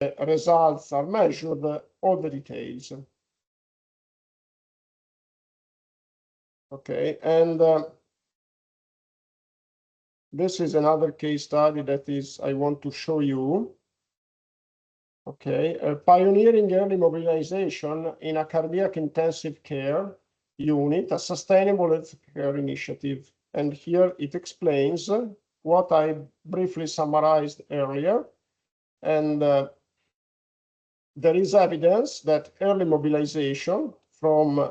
results are measured, all the details. Okay, and this is another case study that is I want to show you. Okay, pioneering early mobilization in a cardiac intensive care unit, a sustainable healthcare initiative. And here it explains what I briefly summarized earlier. And there is evidence that early mobilization from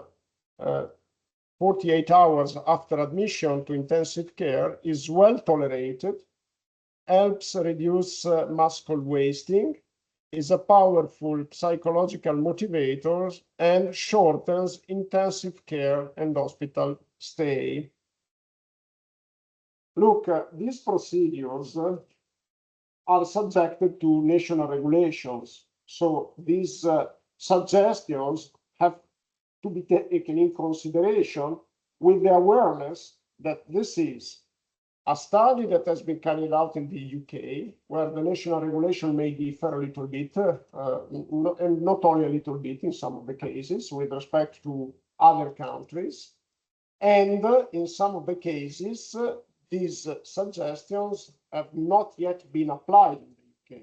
48 hours after admission to intensive care is well tolerated, helps reduce muscle wasting, is a powerful psychological motivator, and shortens intensive care and hospital stay. Look, these procedures are subjected to national regulations. So these suggestions have to be taken in consideration with the awareness that this is a study that has been carried out in the UK, where the national regulation may differ a little bit, and not only a little bit in some of the cases with respect to other countries. And in some of the cases, these suggestions have not yet been applied in the UK.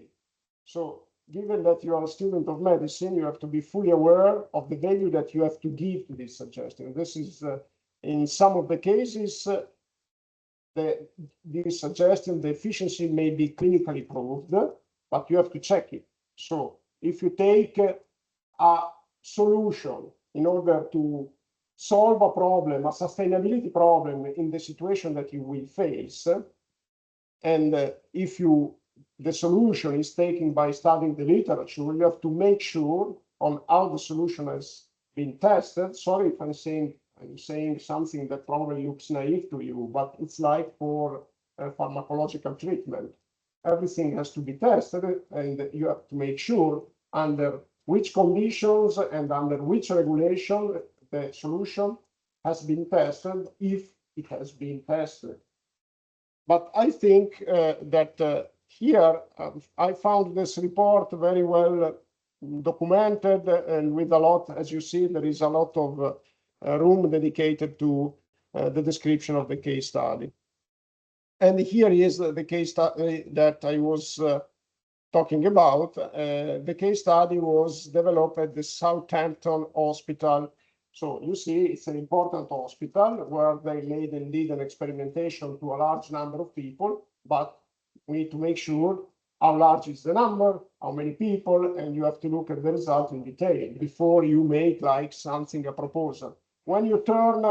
So given that you are a student of medicine, you have to be fully aware of the value that you have to give to this suggestion. This is, in some of the cases, this suggestion, the efficiency may be clinically proved, but you have to check it. So if you take a solution in order to solve a problem, a sustainability problem in the situation that you will face, and if the solution is taken by studying the literature, you have to make sure on how the solution has been tested. Sorry if I'm saying something that probably looks naive to you, but it's like for pharmacological treatment. Everything has to be tested, and you have to make sure under which conditions and under which regulation the solution has been tested, if it has been tested. But I think that here I found this report very well documented, and with a lot, as you see, there is a lot of room dedicated to the description of the case study. And here is the case study that I was talking about. The case study was developed at the Southampton Hospital. So you see, it's an important hospital where they made indeed an experimentation to a large number of people, but we need to make sure how large is the number, how many people, and you have to look at the result in detail before you make like something, a proposal. When you turn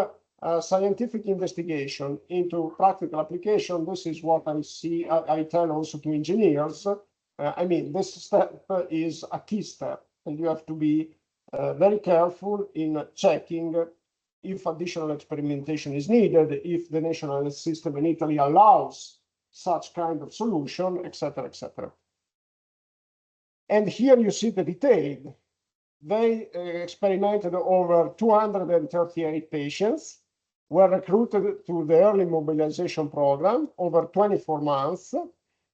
scientific investigation into practical application, this is what I see, I tell also to engineers. I mean, this step is a key step, and you have to be very careful in checking if additional experimentation is needed, if the national system in Italy allows such kind of solution, etc., etc. And here you see the detail. They experimented over 238 patients, were recruited to the early mobilization program over 24 months,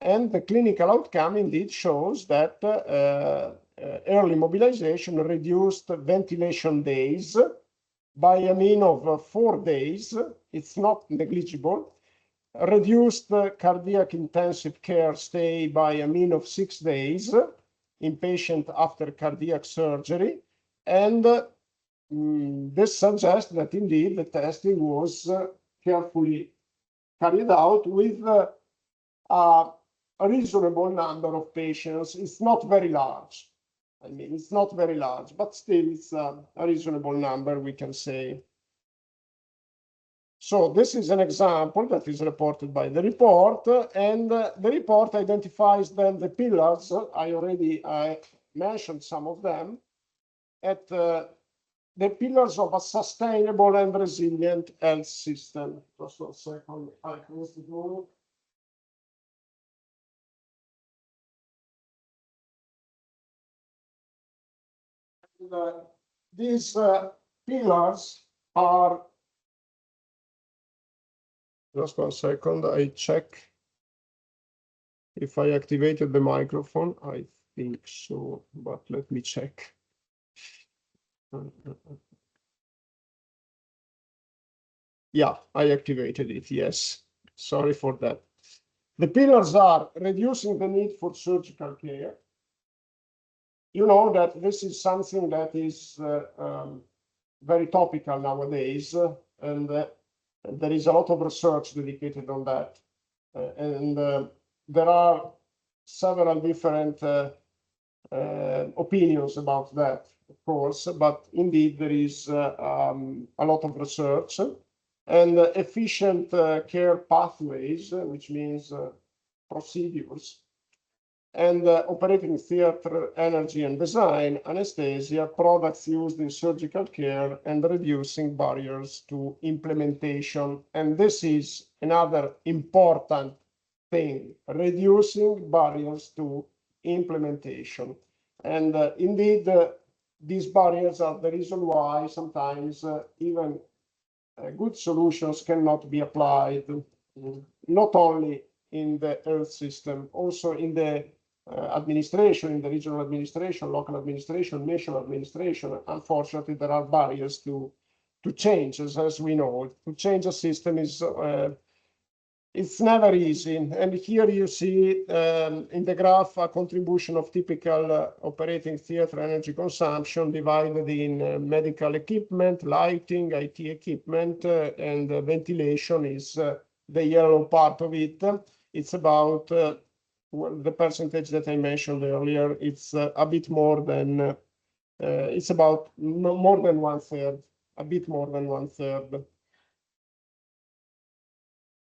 and the clinical outcome indeed shows that early mobilization reduced ventilation days by a mean of 4 days. It's not negligible. Reduced cardiac intensive care stay by a mean of 6 days in patient after cardiac surgery. And this suggests that indeed the testing was carefully carried out with a reasonable number of patients. It's not very large. I mean, it's not very large, but still it's a reasonable number, we can say. So this is an example that is reported by the report, and the report identifies then the pillars. I mentioned some of them at the pillars of a sustainable and resilient health system. Just a second, I close the door. These pillars are, just 1 second, I check if I activated the microphone. I think so, but let me check. Yeah, I activated it, yes. Sorry for that. The pillars are reducing the need for surgical care. You know that this is something that is very topical nowadays, and there is a lot of research dedicated on that. And there are several different opinions about that, of course, but indeed there is a lot of research and efficient care pathways, which means procedures, and operating theater, energy and design, anesthesia, products used in surgical care, and reducing barriers to implementation. And this is another important thing, reducing barriers to implementation. And indeed, these barriers are the reason why sometimes even good solutions cannot be applied, not only in the health system, also in the administration, in the regional administration, local administration, national administration. Unfortunately, there are barriers to changes, as we know. To change a system is it's never easy. And here you see in the graph a contribution of typical operating theater energy consumption divided in medical equipment, lighting, IT equipment, and ventilation is the yellow part of it. It's about the percentage that I mentioned earlier. It's a bit more than, it's about more than 1/3, a bit more than 1/3.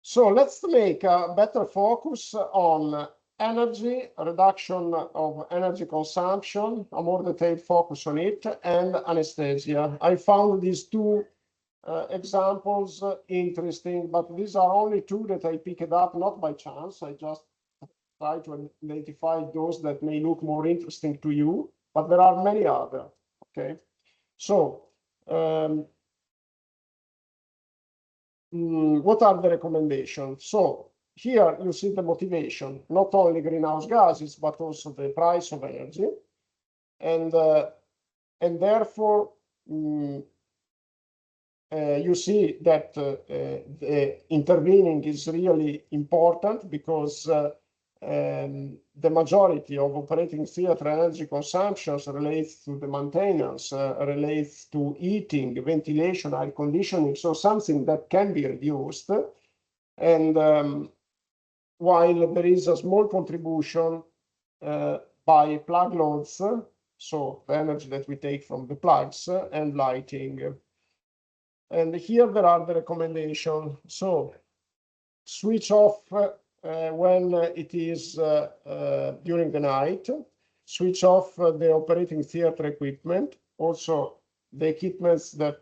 So let's make a better focus on energy, reduction of energy consumption, a more detailed focus on it, and anesthesia. I found these two examples interesting, but these are only two that I picked up, not by chance. I just try to identify those that may look more interesting to you, but there are many other, okay? So, what are the recommendations? So here you see the motivation, not only greenhouse gases, but also the price of energy. And therefore, you see that the intervening is really important because the majority of operating theater energy consumptions relates to the maintenance, relates to heating, ventilation, air conditioning, so something that can be reduced. And while there is a small contribution by plug loads, so the energy that we take from the plugs, and lighting. And here there are the recommendations. So switch off when it is during the night, switch off the operating theater equipment, also the equipments that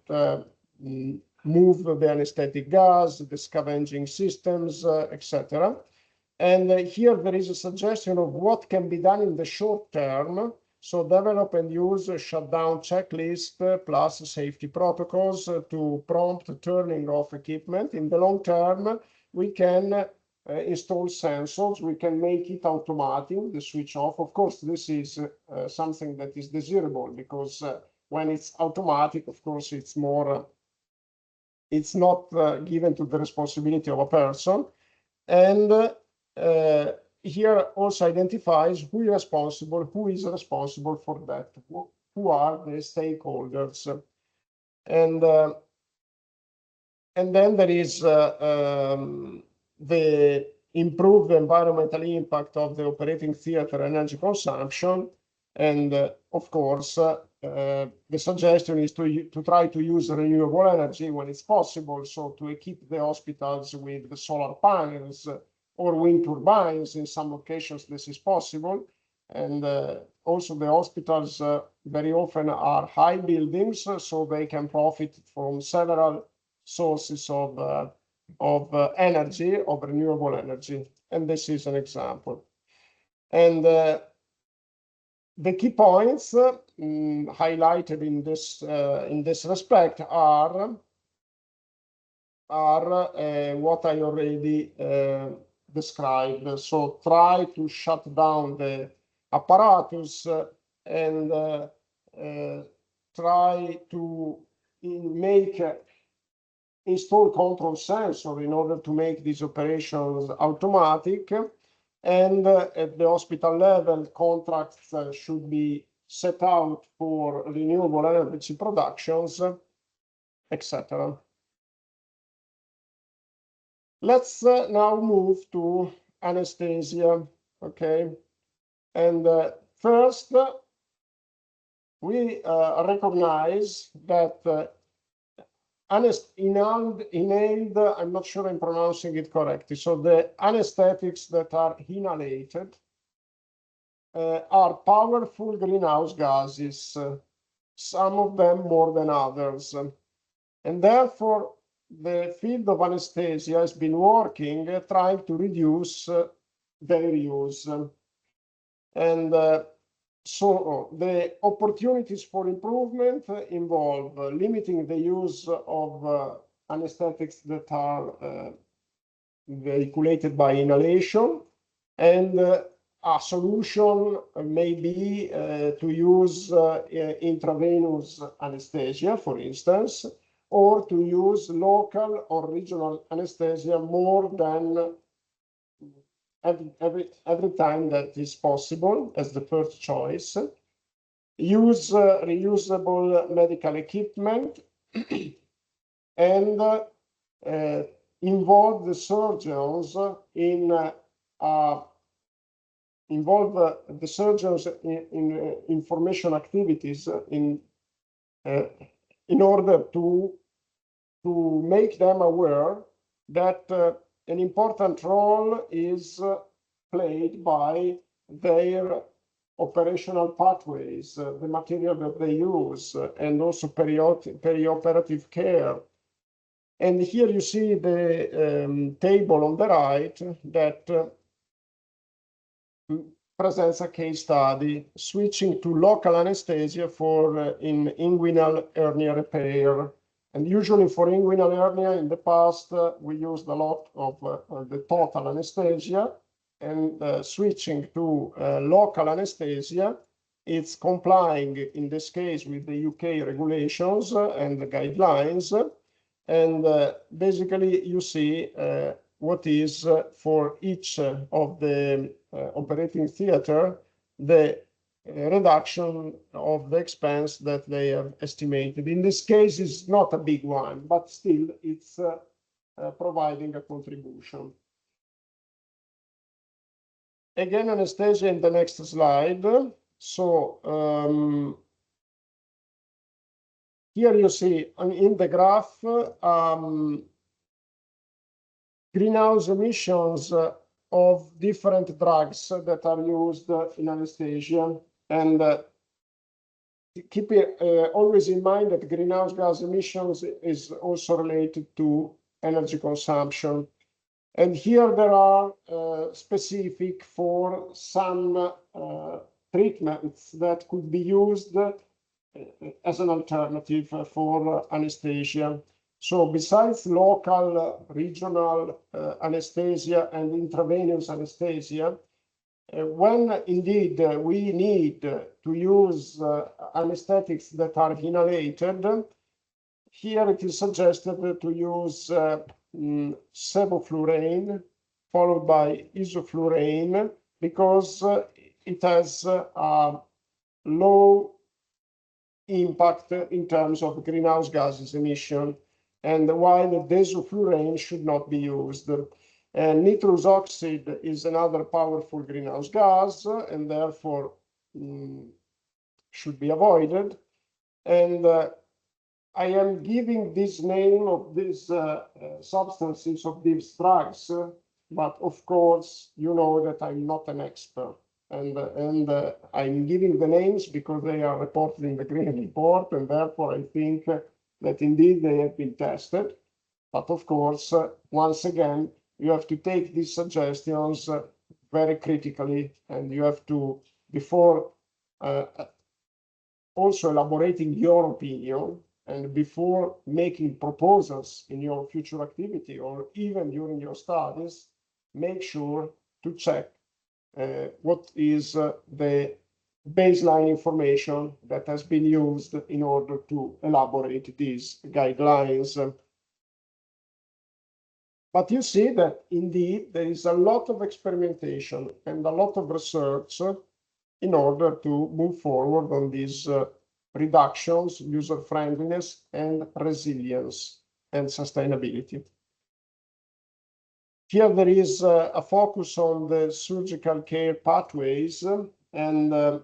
move the anesthetic gas, the scavenging systems, etc. And here there is a suggestion of what can be done in the short term. So develop and use a shutdown checklist plus safety protocols to prompt turning off equipment. In the long term, we can install sensors. We can make it automatic, the switch off. Of course, this is something that is desirable because when it's automatic, of course, it's more, it's not given to the responsibility of a person. And here also identifies who is responsible for that, who are the stakeholders. And then there is the improved environmental impact of the operating theater energy consumption. And of course, the suggestion is to try to use renewable energy when it's possible. So to equip the hospitals with the solar panels or wind turbines. In some occasions, this is possible. And also the hospitals very often are high buildings, so they can profit from several sources of energy, of renewable energy. And this is an example. And the key points highlighted in this respect are what I already described. So try to shut down the apparatus and try to install control sensor in order to make these operations automatic. And at the hospital level, contracts should be set out for renewable energy productions, etc. Let's now move to anesthesia, okay? And first, we recognize that inhaled, I'm not sure I'm pronouncing it correctly. So the anesthetics that are inhalated are powerful greenhouse gases, some of them more than others. And therefore, the field of anesthesia has been working trying to reduce their use. And so the opportunities for improvement involve limiting the use of anesthetics that are vehiculated by inhalation, and a solution may be to use intravenous anesthesia, for instance, or to use local or regional anesthesia more than every time that is possible as the first choice. Use reusable medical equipment and involve the surgeons in information activities in order to make them aware that an important role is played by their operational pathways, the material that they use, and also perioperative care. And here you see the table on the right that presents a case study, switching to local anesthesia for inguinal hernia repair. And usually for inguinal hernia in the past, we used a lot of the total anesthesia, and switching to local anesthesia, it's complying in this case with the UK regulations and the guidelines. And basically you see what is for each of the operating theater, the reduction of the expense that they have estimated. In this case, it's not a big one, but still it's providing a contribution. Again, anesthesia in the next slide. So here you see in the graph greenhouse emissions of different drugs that are used in anesthesia. And keep always in mind that greenhouse gas emissions is also related to energy consumption. And here there are specific for some treatments that could be used as an alternative for anesthesia. So besides local, regional anesthesia and intravenous anesthesia, when indeed we need to use anesthetics that are inhalated, here it is suggested to use sevoflurane followed by isoflurane, because it has a low impact in terms of greenhouse gases emission, and while the desoflurane should not be used. Nitrous oxide is another powerful greenhouse gas, and therefore should be avoided. And I am giving this name of these substances, of these drugs, but of course, you know that I'm not an expert. And I'm giving the names because they are reported in the Green Report, and therefore I think that indeed they have been tested. But of course, once again, you have to take these suggestions very critically, and you have to, before also elaborating your opinion, and before making proposals in your future activity or even during your studies, make sure to check what is the baseline information that has been used in order to elaborate these guidelines. But you see that indeed there is a lot of experimentation and a lot of research in order to move forward on these reductions, user friendliness, and resilience and sustainability. Here there is a focus on the surgical care pathways, and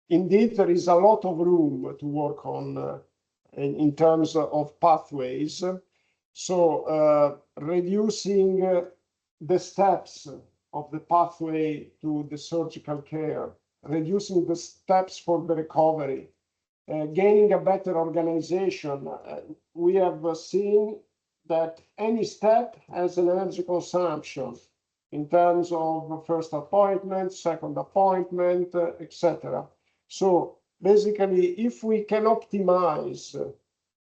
indeed there is a lot of room to work on in terms of pathways. So reducing the steps of the pathway to the surgical care, reducing the steps for the recovery, gaining a better organization. We have seen that any step has an energy consumption in terms of first appointment, second appointment, etc. So basically, if we can optimize,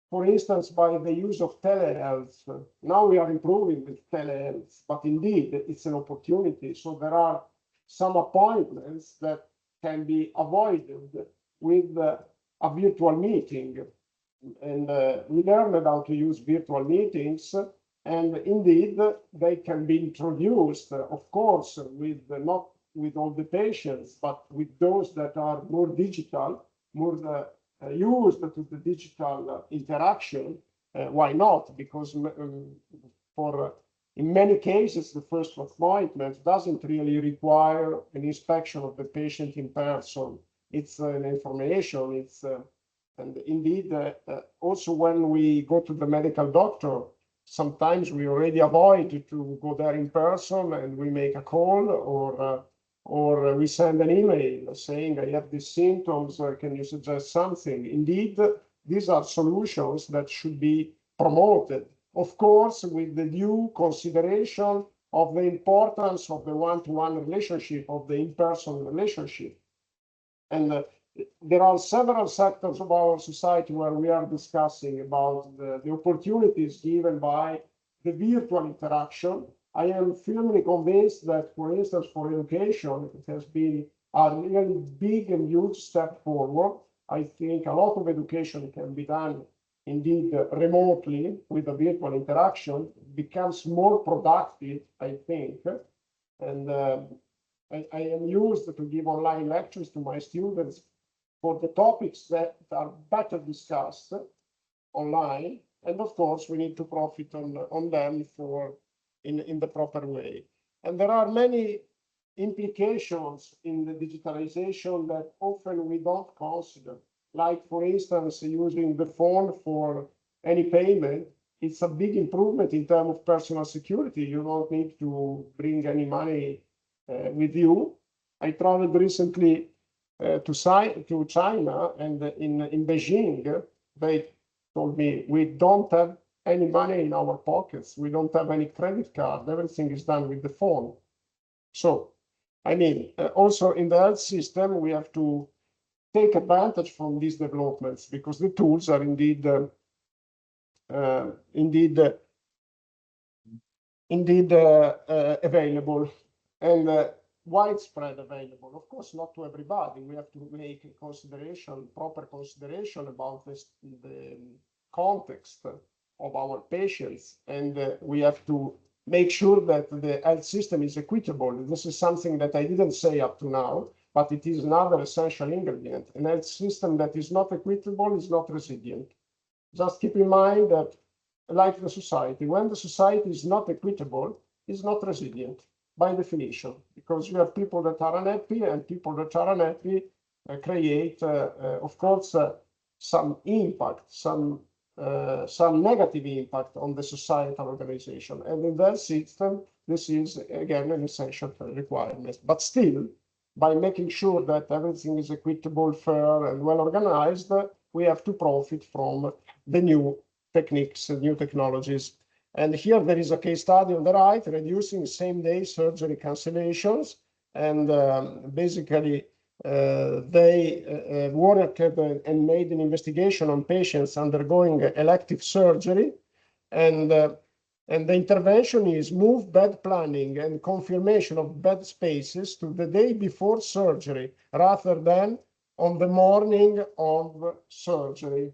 for instance, by the use of telehealth, now we are improving with telehealth, but indeed it's an opportunity. So there are some appointments that can be avoided with a virtual meeting. And we learned how to use virtual meetings, and indeed they can be introduced, of course, with not with all the patients, but with those that are more digital, more used to the digital interaction. Why not? Because in many cases, the first appointment doesn't really require an inspection of the patient in person. It's an information. And indeed, also when we go to the medical doctor, sometimes we already avoid to go there in person, and we make a call or we send an email saying, I have these symptoms, can you suggest something? Indeed, these are solutions that should be promoted, of course, with the due consideration of the importance of the one-to-one relationship, of the in-person relationship. And there are several sectors of our society where we are discussing about the opportunities given by the virtual interaction. I am firmly convinced that, for instance, for education, it has been a really big and huge step forward. I think a lot of education can be done indeed remotely with a virtual interaction. It becomes more productive, I think. And I am used to give online lectures to my students for the topics that are better discussed online. And of course, we need to profit on them in the proper way. And there are many implications in the digitalization that often we don't consider. Like, for instance, using the phone for any payment. It's a big improvement in terms of personal security. You don't need to bring any money with you. I traveled recently to China, and in Beijing, they told me, we don't have any money in our pockets. We don't have any credit card. Everything is done with the phone. So, I mean, also in the health system, we have to take advantage from these developments, because the tools are indeed available and widespread available. Of course, not to everybody. We have to make a proper consideration about the context of our patients, and we have to make sure that the health system is equitable. This is something that I didn't say up to now, but it is another essential ingredient. An health system that is not equitable is not resilient. Just keep in mind that, like the society, when the society is not equitable, it's not resilient by definition, because you have people that are unhappy, and people that are unhappy create, of course, some impact, some negative impact on the societal organization. And in that system, this is, again, an essential requirement. But still, by making sure that everything is equitable, fair, and well organized, we have to profit from the new techniques and new technologies. And here there is a case study on the right, reducing same-day surgery cancellations. And basically, they worked and made an investigation on patients undergoing elective surgery. And And the intervention is move bed planning and confirmation of bed spaces to the day before surgery rather than on the morning of surgery.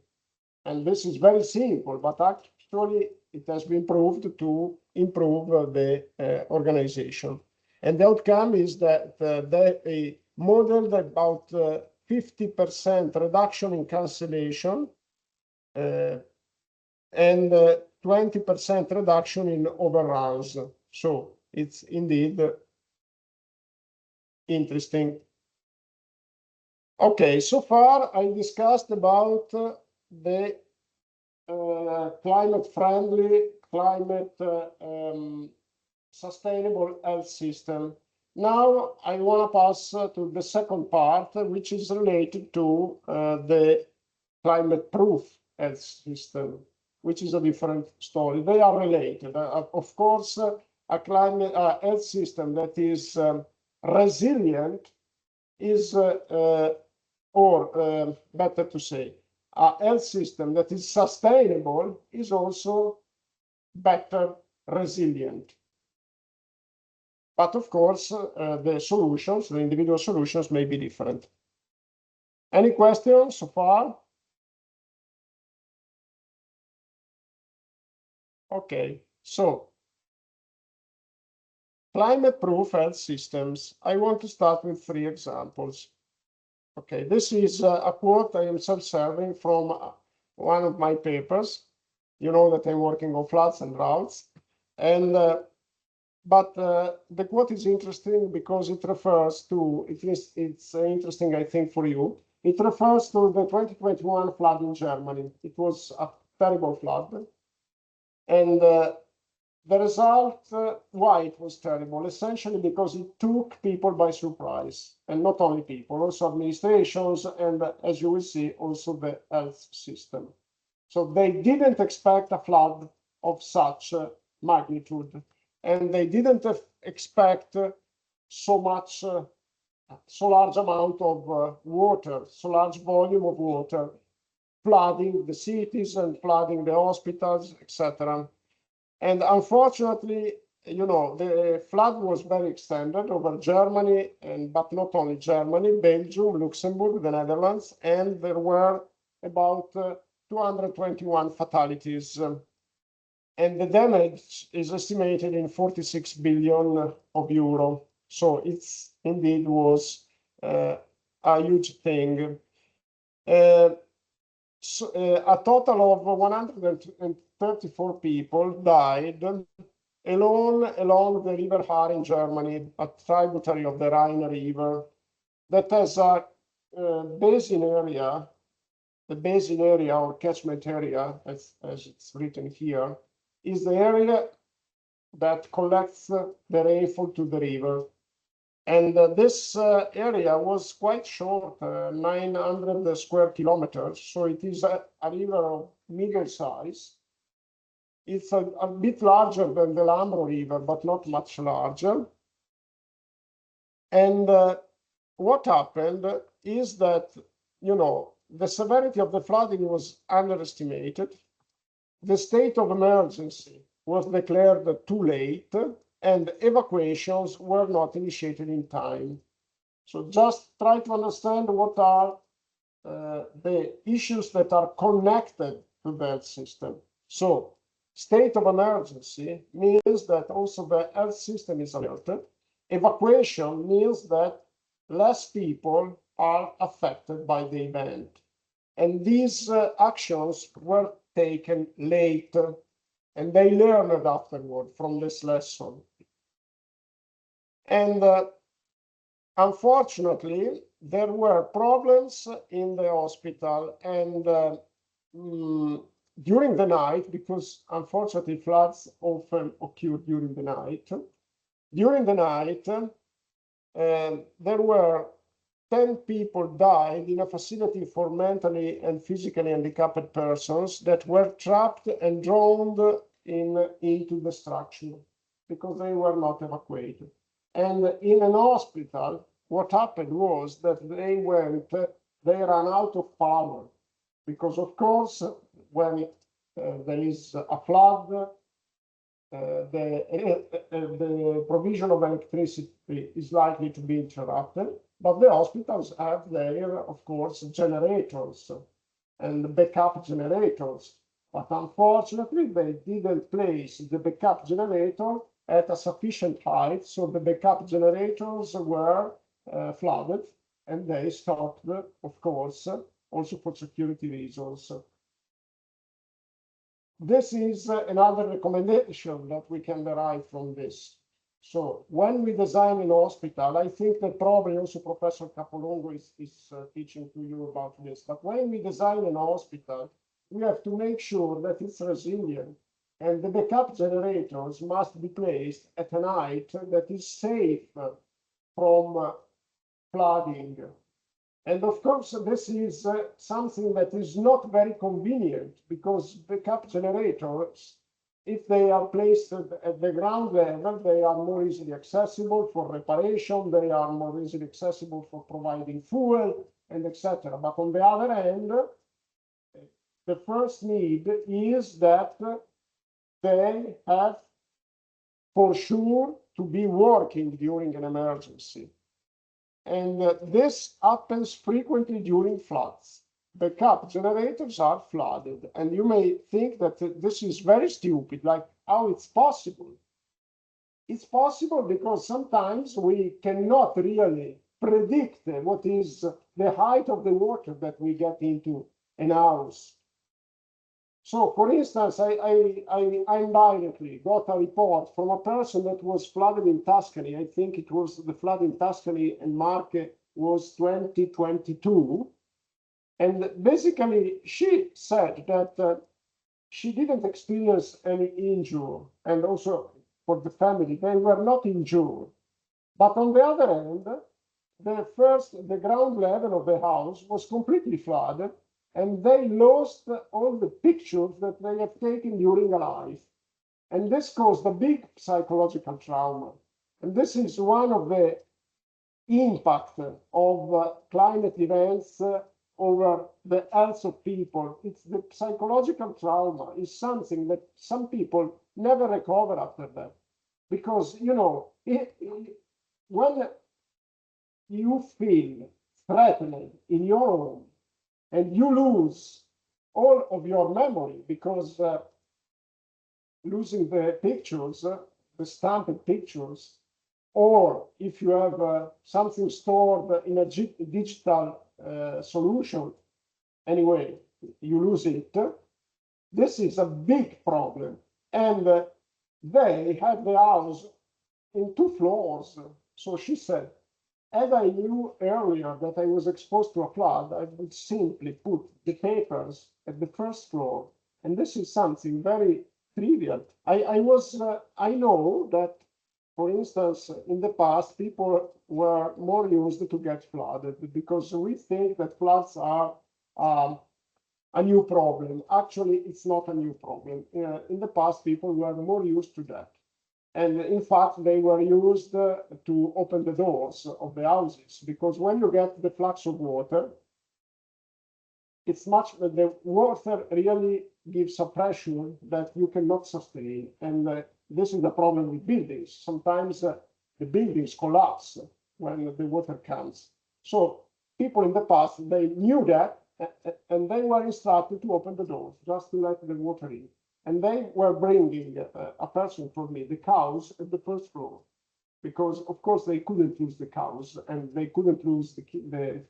And this is very simple, but actually it has been proved to improve the organization. And the outcome is that they modeled about 50% reduction in cancellation and 20% reduction in overruns. So it's indeed interesting. Okay, so far I discussed about the climate-friendly, sustainable health system. Now I want to pass to the second part, which is related to the climate-proof health system, which is a different story. They are related. Of course, a climate health system that is resilient is, or better to say, a health system that is sustainable is also better resilient. But of course, the solutions, the individual solutions may be different. Any questions so far? Okay, so climate-proof health systems. I want to start with 3 examples. Okay, this is a quote I am self-serving from one of my papers. You know that I'm working on floods and droughts. And but the quote is interesting because it refers to, it's interesting, I think, for you. It refers to the 2021 flood in Germany. It was a terrible flood. And the result, why it was terrible? Essentially because it took people by surprise. And not only people, also administrations, and as you will see, also the health system. So they didn't expect a flood of such magnitude. And they didn't expect so large amount of water, so large volume of water, flooding the cities and flooding the hospitals, etc. And unfortunately, you know, the flood was very extended over Germany, but not only Germany, Belgium, Luxembourg, the Netherlands, and there were about 221 fatalities. And the damage is estimated in 46 billion of euro. So it's indeed was a huge thing. A total of 134 people died alone along the River Haar in Germany, a tributary of the Rhine River that has a basin area, the basin area or catchment area, as it's written here, is the area that collects the rainfall to the river. And this area was quite short, 900 square kilometers. So it is a river of middle size. It's a bit larger than the Lambro River, but not much larger. And what happened is that, you know, the severity of the flooding was underestimated. The state of emergency was declared too late, and evacuations were not initiated in time. So just try to understand what are the issues that are connected to that system. So state of emergency means that also the health system is alerted. Evacuation means that less people are affected by the event. And these actions were taken late, and they learned afterward from this lesson. And unfortunately, there were problems in the hospital, and during the night, because unfortunately floods often occur during the night. During the night, there were 10 people died in a facility for mentally and physically handicapped persons that were trapped and drowned into the structure because they were not evacuated. And in an hospital, what happened was that they ran out of power because, of course, when there is a flood, the provision of electricity is likely to be interrupted, but the hospitals have their, of course, generators and backup generators. But unfortunately, they didn't place the backup generator at a sufficient height, so the backup generators were flooded, and they stopped, of course, also for security reasons. This is another recommendation that we can derive from this. So when we design an hospital, I think that probably also Professor Capolongo is teaching to you about this, but when we design an hospital, we have to make sure that it's resilient, and the backup generators must be placed at an height that is safe from flooding. And of course, this is something that is not very convenient, because backup generators, if they are placed at the ground level, they are more easily accessible for reparation, they are more easily accessible for providing fuel, and etc. But on the other hand, the first need is that they have for sure to be working during an emergency. And this happens frequently during floods. Backup generators are flooded. And you may think that this is very stupid, like how it's possible. It's possible because sometimes we cannot really predict what is the height of the water that we get into an house. So, for instance, I indirectly got a report from a person that was flooded in Tuscany. I think it was the flood in Tuscany and Marche was 2022. And basically, she said that she didn't experience any injury. And also for the family, they were not injured. But on the other hand, the ground level of the house was completely flooded, and they lost all the pictures that they have taken during a life. And this caused a big psychological trauma. And this is one of the impact of climate events over the health of people. It's the psychological trauma is something that some people never recover after that. Because, you know, when you feel threatened in your home, and you lose all of your memory because losing the pictures, the stamped pictures, or if you have something stored in a digital solution, anyway, you lose it. This is a big problem. And they had the house in 2 floors. So she said, as I knew earlier that I was exposed to a flood, I would simply put the papers at the first floor. And this is something very trivial. I know that, for instance, in the past, people were more used to get flooded because we think that floods are a new problem. Actually, it's not a new problem. In the past, people were more used to that. And in fact, they were used to open the doors of the houses, because when you get the flux of water, it's the water really gives a pressure that you cannot sustain. And this is the problem with buildings. Sometimes the buildings collapse when the water comes. So people in the past, they knew that, and they were instructed to open the doors just to let the water in. And they were bringing a person for me, the cows at the first floor, because of course they couldn't lose the cows and they couldn't lose the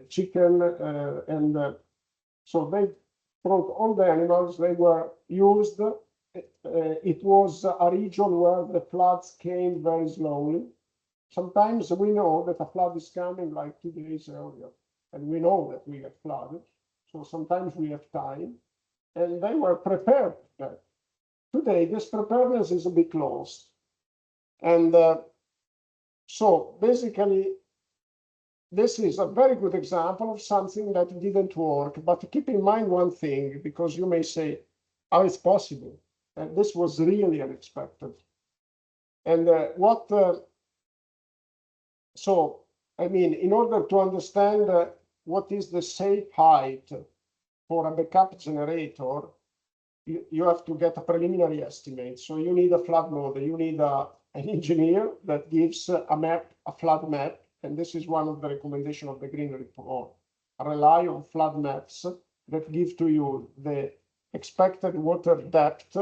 chicken, and so they brought all the animals. They were used. It was a region where the floods came very slowly. Sometimes we know that a flood is coming like 2 days earlier, and we know that we get flooded. So sometimes we have time. And they were prepared for that. Today, this preparedness is a bit lost. And so basically, this is a very good example of something that didn't work. But keep in mind one thing, because you may say, how is possible? And this was really unexpected. And so, I mean, in order to understand what is the safe height for a backup generator, you have to get a preliminary estimate. So you need a flood model, you need an engineer that gives a map, a flood map, and this is one of the recommendations of the Green Report. Rely on flood maps that give to you the expected water depth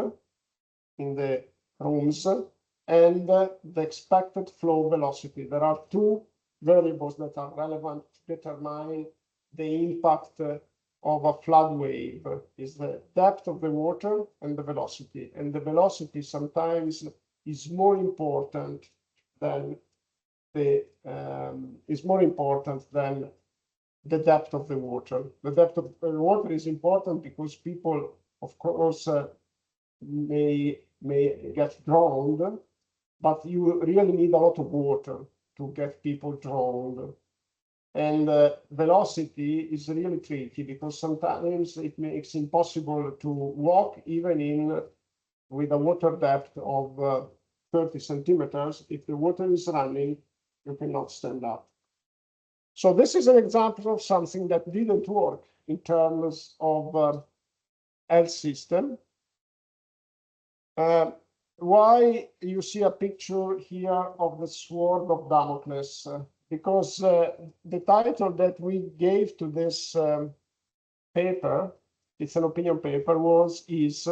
in the rooms and the expected flow velocity. There are two variables that are relevant to determine the impact of a flood wave is the depth of the water and the velocity. And the velocity sometimes is more important than the depth of the water. The depth of the water is important because people, of course, may get drowned, but you really need a lot of water to get people drowned. And velocity is really tricky because sometimes it makes it impossible to walk even with a water depth of 30 centimeters. If the water is running, you cannot stand up. So this is an example of something that didn't work in terms of health system. Why you see a picture here of the sword of Damocles? Because the title that we gave to this paper, it's an opinion paper, is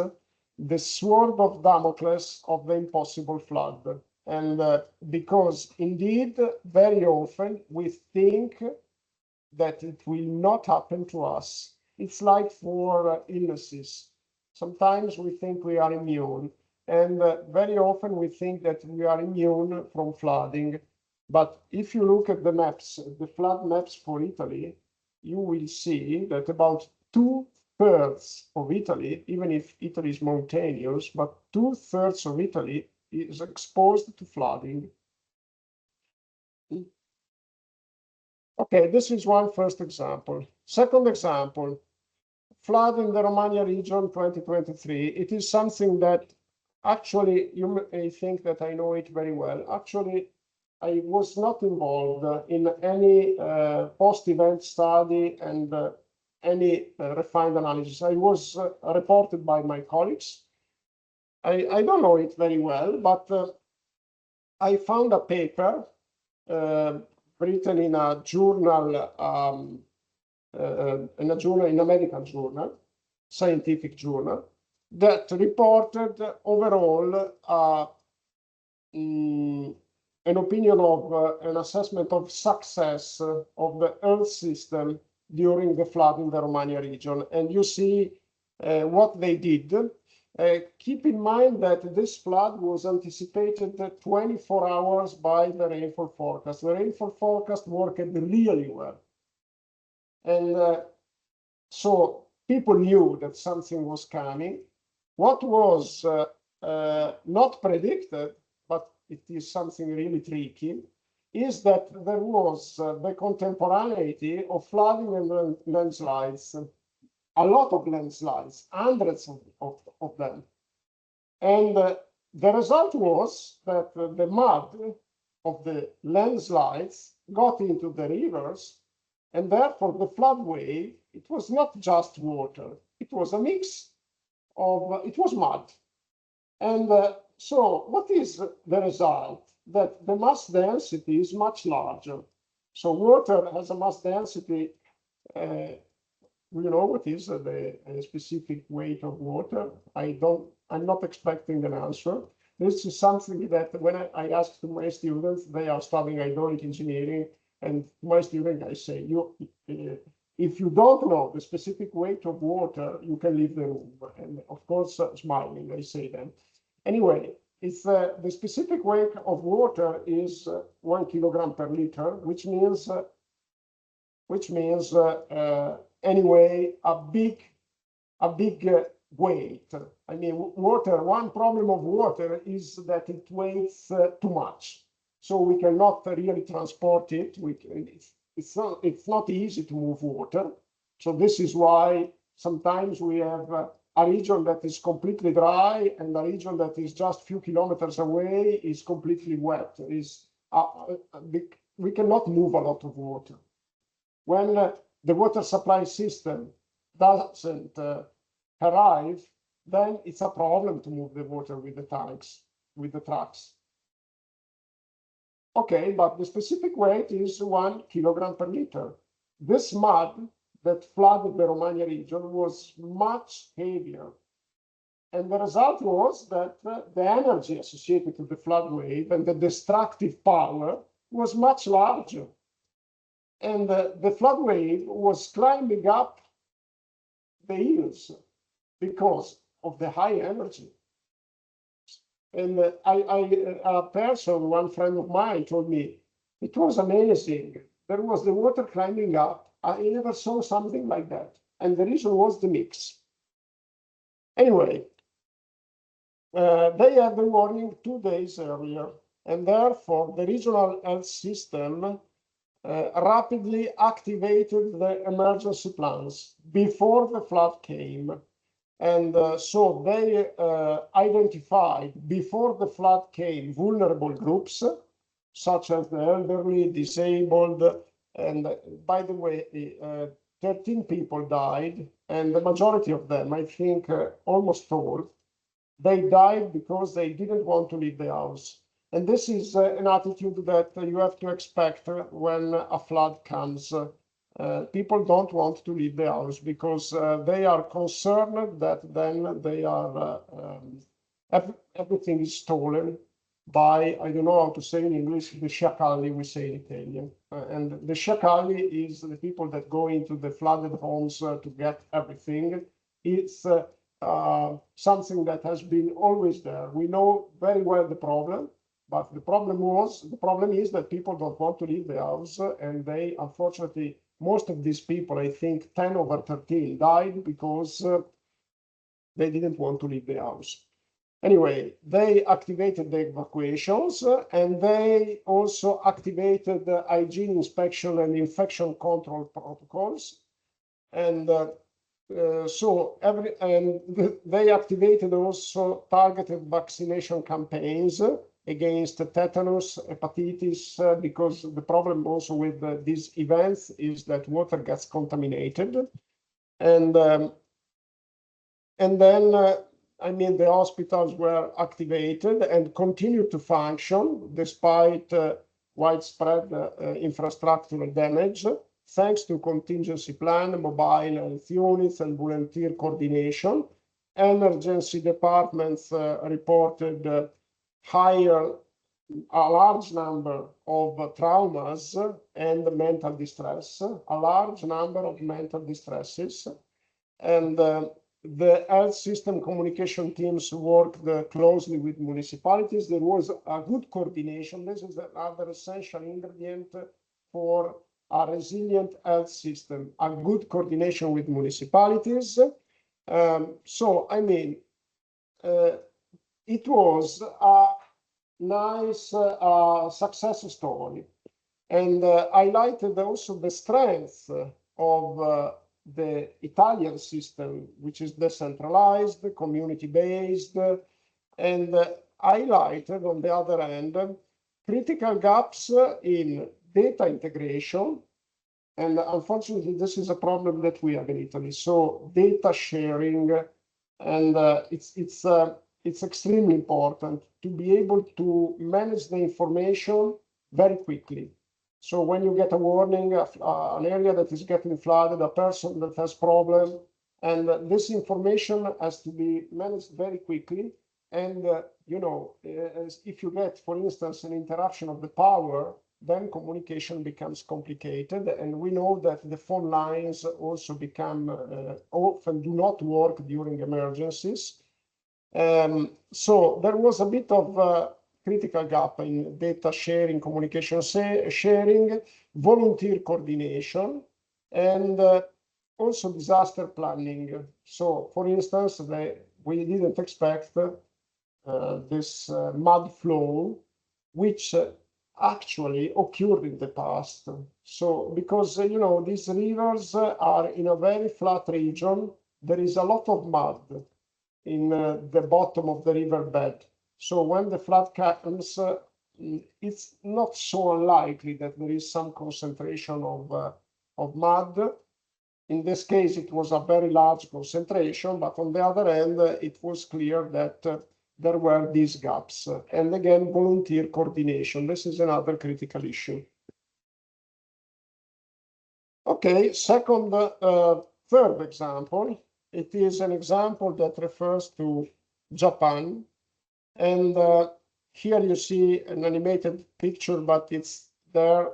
the sword of Damocles of the impossible flood. And because indeed, very often we think that it will not happen to us. It's like for illnesses. Sometimes we think we are immune, and very often we think that we are immune from flooding. But if you look at the maps, the flood maps for Italy, you will see that about 2/3 of Italy, even if Italy is mountainous, but 2/3 of Italy is exposed to flooding. Okay, this is one first example. Second example, flood in the Romagna region 2023. It is something that actually you may think that I know it very well. Actually, I was not involved in any post-event study and any refined analysis. I was reported by my colleagues. I don't know it very well, but I found a paper written in a journal, in a medical journal, scientific journal, that reported overall an opinion of an assessment of success of the Earth system during the flood in the Romagna region. And you see what they did. Keep in mind that this flood was anticipated 24 hours by the rainfall forecast. The rainfall forecast worked really well. And so people knew that something was coming. What was not predicted, but it is something really tricky, is that there was the contemporaneity of flooding and landslides. A lot of landslides, hundreds of them. And the result was that the mud of the landslides got into the rivers, and therefore the flood wave, it was not just water, it was a mix of, it was mud. And so what is the result? That the mass density is much larger. So water has a mass density, you know what is the specific weight of water? I'm not expecting an answer. This is something that when I ask to my students, they are studying hydraulic engineering, and to my students I say, if you don't know the specific weight of water, you can leave the room. And of course, smiling, I say them. Anyway, it's the specific weight of water is 1 kilogram per liter, which means anyway, a big weight. I mean, water, one problem of water is that it weighs too much. So we cannot really transport it. It's not easy to move water. So this is why sometimes we have a region that is completely dry and a region that is just a few kilometers away is completely wet. We cannot move a lot of water. When the water supply system doesn't arrive, then it's a problem to move the water with the tanks, with the trucks. Okay, but the specific weight is 1 kilogram per liter. This mud that flooded the Romagna region was much heavier. And the result was that the energy associated with the flood wave and the destructive power was much larger. And the flood wave was climbing up the hills because of the high energy. And a person, one friend of mine, told me it was amazing. There was the water climbing up. I never saw something like that. And the reason was the mix. Anyway, they had the warning 2 days earlier, and therefore the regional health system rapidly activated the emergency plans before the flood came. And so they identified before the flood came vulnerable groups, such as the elderly, disabled, and by the way, 13 people died, and the majority of them, I think almost all, they died because they didn't want to leave the house. And this is an attitude that you have to expect when a flood comes. People don't want to leave the house because they are concerned that then they are everything is stolen by, I don't know how to say in English, the sciacalli, we say in Italian. And the sciacalli is the people that go into the flooded homes to get everything. It's something that has been always there. We know very well the problem, but the problem is that people don't want to leave the house, and they, unfortunately, most of these people, I think 10 over 13, died because they didn't want to leave the house. Anyway, they activated the evacuations, and they also activated the hygiene inspection and infection control protocols. And they activated also targeted vaccination campaigns against tetanus, hepatitis, because the problem also with these events is that water gets contaminated. And then, I mean, the hospitals were activated and continued to function despite widespread infrastructural damage, thanks to contingency plan, mobile health units, and volunteer coordination. Emergency departments reported a large number of traumas and mental distress, a large number of mental distresses. And the health system communication teams worked closely with municipalities. There was a good coordination. This is another essential ingredient for a resilient health system, a good coordination with municipalities. So, I mean, it was a nice success story, and highlighted also the strength of the Italian system, which is decentralized, community-based, and highlighted, on the other hand, critical gaps in data integration. And unfortunately, this is a problem that we have in Italy. So data sharing, and it's extremely important to be able to manage the information very quickly. So when you get a warning, an area that is getting flooded, a person that has problem, and this information has to be managed very quickly. And, you know, if you get, for instance, an interruption of the power, then communication becomes complicated. And we know that the phone lines also become often do not work during emergencies. So there was a bit of critical gap in data sharing, communication sharing, volunteer coordination, and also disaster planning. So, for instance, we didn't expect this mud flow, which actually occurred in the past. So, because, you know, these rivers are in a very flat region, there is a lot of mud in the bottom of the riverbed. So when the flood comes, it's not so unlikely that there is some concentration of mud. In this case, it was a very large concentration, but on the other hand, it was clear that there were these gaps. And again, volunteer coordination. This is another critical issue. Okay, second, third example. It is an example that refers to Japan. And here you see an animated picture, but it's there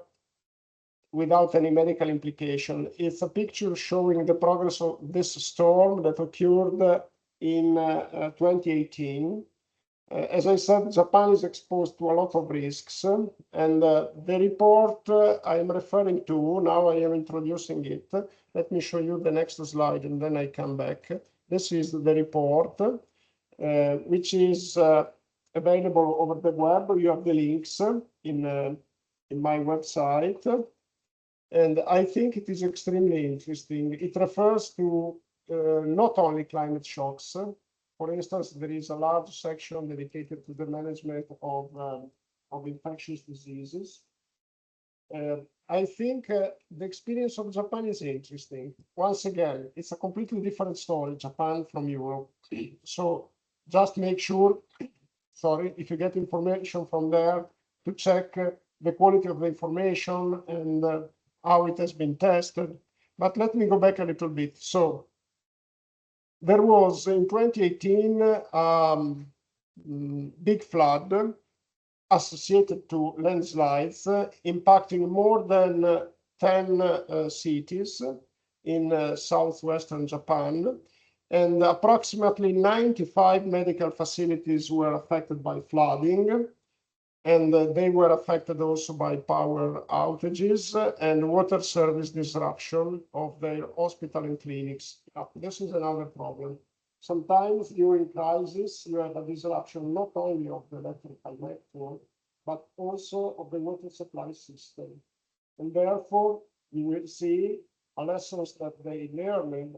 without any medical implication. It's a picture showing the progress of this storm that occurred in 2018. As I said, Japan is exposed to a lot of risks, and the report I am referring to, now I am introducing it. Let me show you the next slide, and then I come back. This is the report, which is available over the web. You have the links in my website. And I think it is extremely interesting. It refers to not only climate shocks. For instance, there is a large section dedicated to the management of infectious diseases. I think the experience of Japan is interesting. Once again, it's a completely different story, Japan from Europe. So just make sure, sorry, if you get information from there, to check the quality of the information and how it has been tested. But let me go back a little bit. So there was in 2018 big flood associated to landslides impacting more than 10 cities in southwestern Japan. And approximately 95 medical facilities were affected by flooding. And they were affected also by power outages and water service disruption of their hospital and clinics. This is another problem. Sometimes during crisis, you have a disruption not only of the electrical network, but also of the water supply system. And therefore, you will see a lesson that they learned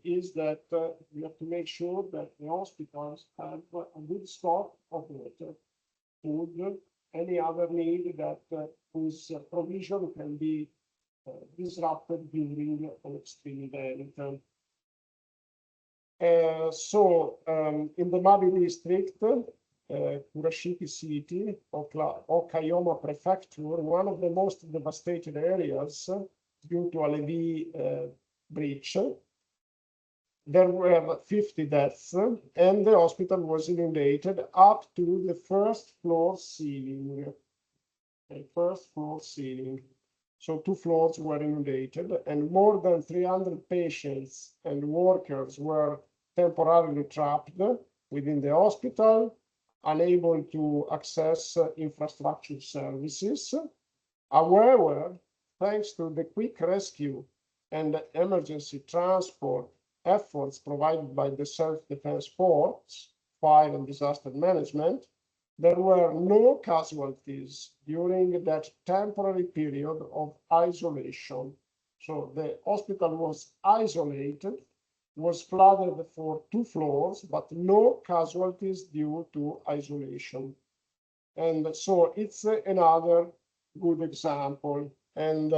is that you have to make sure that the hospitals have a good stock of water, food, any other need that whose provision can be disrupted during an extreme event. In the Mabi district, Kurashiki City, Okayama Prefecture, one of the most devastated areas due to a levee breach, there were 50 deaths, and the hospital was inundated up to the first floor ceiling. So 2 floors were inundated, and more than 300 patients and workers were temporarily trapped within the hospital, unable to access infrastructure services. However, thanks to the quick rescue and emergency transport efforts provided by the self-defense force, fire and disaster management, there were no casualties during that temporary period of isolation. So the hospital was isolated, was flooded for 2 floors, but no casualties due to isolation. And so it's another good example. And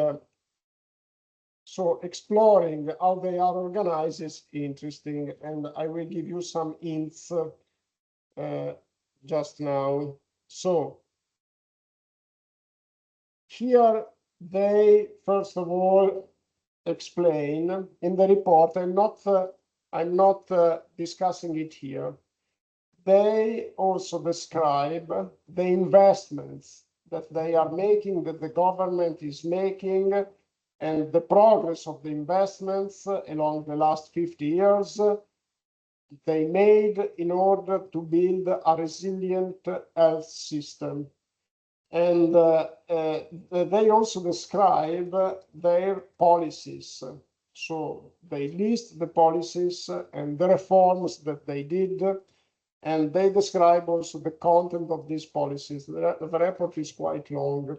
so exploring how they are organized is interesting, and I will give you some hints just now. So here they first of all explain in the report. I'm not discussing it here. They also describe the investments that they are making, that the government is making, and the progress of the investments along the last 50 years they made in order to build a resilient health system. And they also describe their policies. So they list the policies and the reforms that they did, and they describe also the content of these policies. The report is quite long.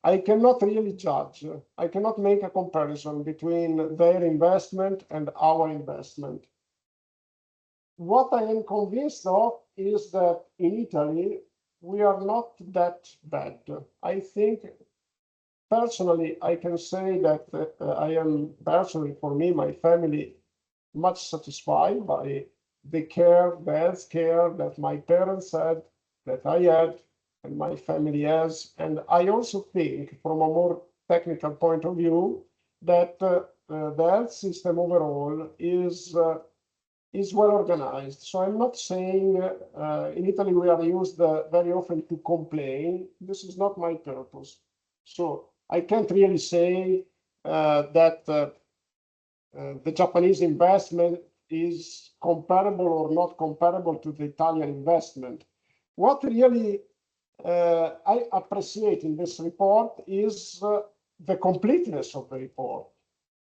I cannot really judge. I cannot make a comparison between their investment and our investment. What I am convinced of is that in Italy, we are not that bad. I think personally, I can say that I am personally, for me, my family, much satisfied by the care, the health care that my parents had, that I had, and my family has. And I also think, from a more technical point of view, that the health system overall is well organized. So I'm not saying in Italy we are used very often to complain. This is not my purpose. So I can't really say that the Japanese investment is comparable or not comparable to the Italian investment. What really I appreciate in this report is the completeness of the report.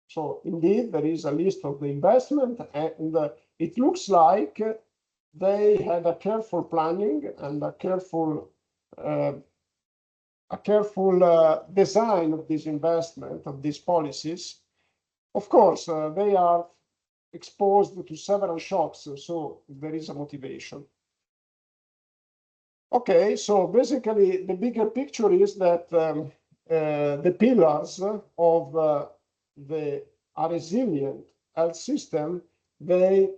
So indeed, there is a list of the investment, and it looks like they had a careful planning and a careful design of this investment, of these policies. Of course, they are exposed to several shocks, so there is a motivation. Okay, so basically the bigger picture is that the pillars of a resilient health system, they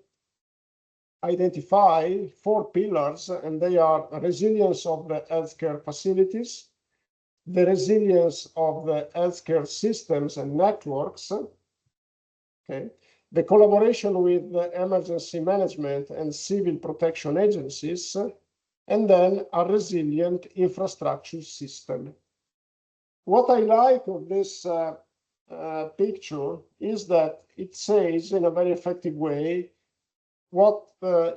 identify 4 pillars, and they are resilience of the healthcare facilities, the resilience of the healthcare systems and networks, okay, the collaboration with the emergency management and civil protection agencies, and then a resilient infrastructure system. What I like of this picture is that it says in a very effective way what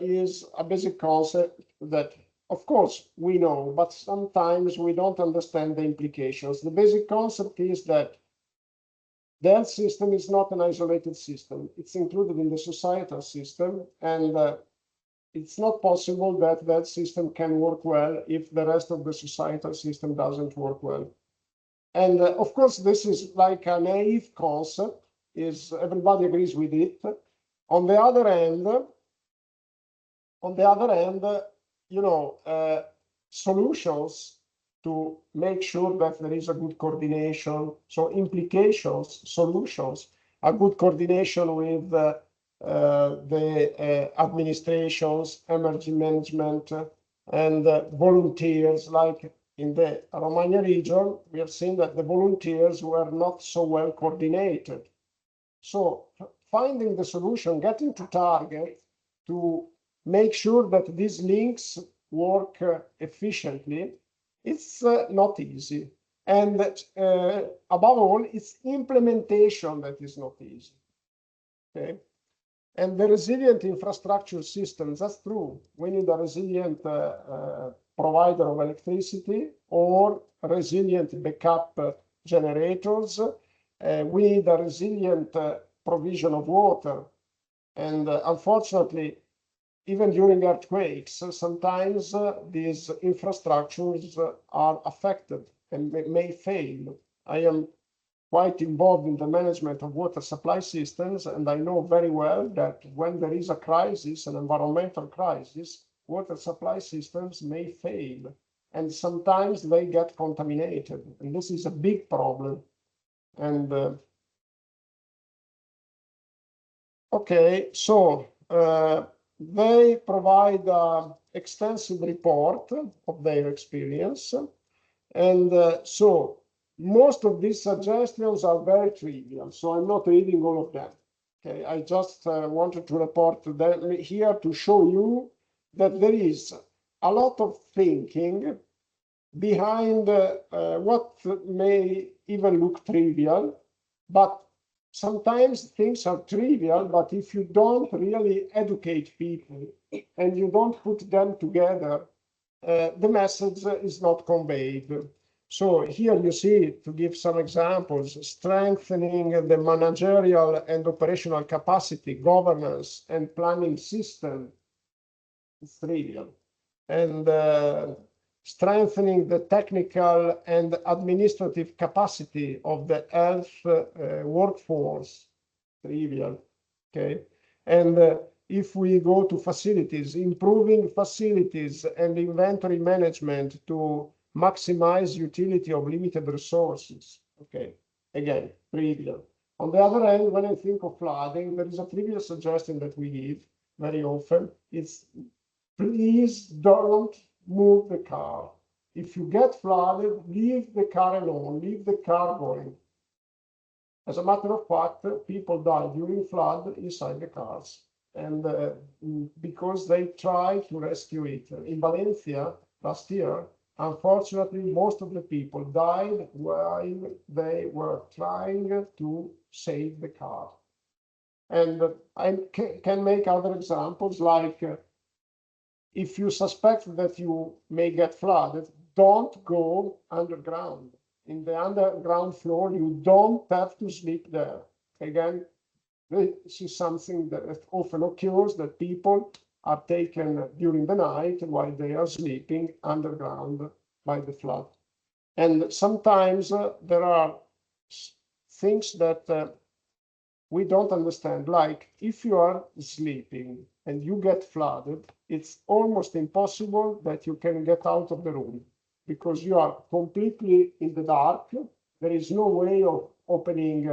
is a basic concept that, of course, we know, but sometimes we don't understand the implications. The basic concept is that the health system is not an isolated system. It's included in the societal system, and it's not possible that that system can work well if the rest of the societal system doesn't work well. And of course, this is like a naive concept, is everybody agrees with it. On the other hand, you know, solutions to make sure that there is a good coordination. So implications, solutions, a good coordination with the administrations, emergency management, and volunteers. Like in the Romagna region, we have seen that the volunteers were not so well coordinated. So finding the solution, getting to target to make sure that these links work efficiently, it's not easy. And above all, it's implementation that is not easy. Okay. And the resilient infrastructure systems, that's true. We need a resilient provider of electricity or resilient backup generators. We need a resilient provision of water. And unfortunately, even during earthquakes, sometimes these infrastructures are affected and may fail. I am quite involved in the management of water supply systems, and I know very well that when there is a crisis, an environmental crisis, water supply systems may fail, and sometimes they get contaminated, and this is a big problem. And okay, so they provide an extensive report of their experience, and so most of these suggestions are very trivial, so I'm not reading all of them. Okay, I just wanted to report to them here to show you that there is a lot of thinking behind what may even look trivial, but sometimes things are trivial, but if you don't really educate people and you don't put them together, the message is not conveyed. So here you see, to give some examples, strengthening the managerial and operational capacity, governance, and planning system is trivial. And strengthening the technical and administrative capacity of the health workforce, trivial, okay? And if we go to facilities, improving facilities and inventory management to maximize utility of limited resources, Okay, again, trivial. On the other hand, when I think of flooding, there is a trivial suggestion that we give very often. It's please don't move the car. If you get flooded, leave the car alone, leave the car going. As a matter of fact, people die during flood inside the cars, and because they try to rescue it. In Valencia last year, unfortunately, most of the people died while they were trying to save the car. And I can make other examples like if you suspect that you may get flooded, don't go underground. In the underground floor, you don't have to sleep there. Again, this is something that often occurs, that people are taken during the night while they are sleeping underground by the flood. And sometimes there are things that we don't understand, like if you are sleeping and you get flooded, it's almost impossible that you can get out of the room because you are completely in the dark. There is no way of opening,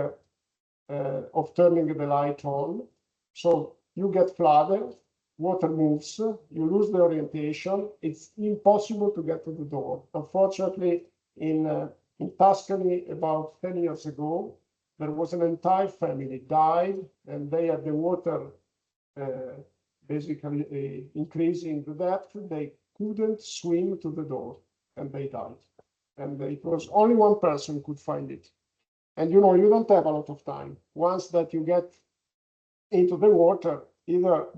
of turning the light on. So you get flooded, water moves, you lose the orientation. It's impossible to get to the door. Unfortunately, in Tuscany, about 10 years ago, there was an entire family died, and they had the water basically increasing the depth. They couldn't swim to the door, and they died. And it was only one person could find it. And you know, you don't have a lot of time. Once that you get into the water, either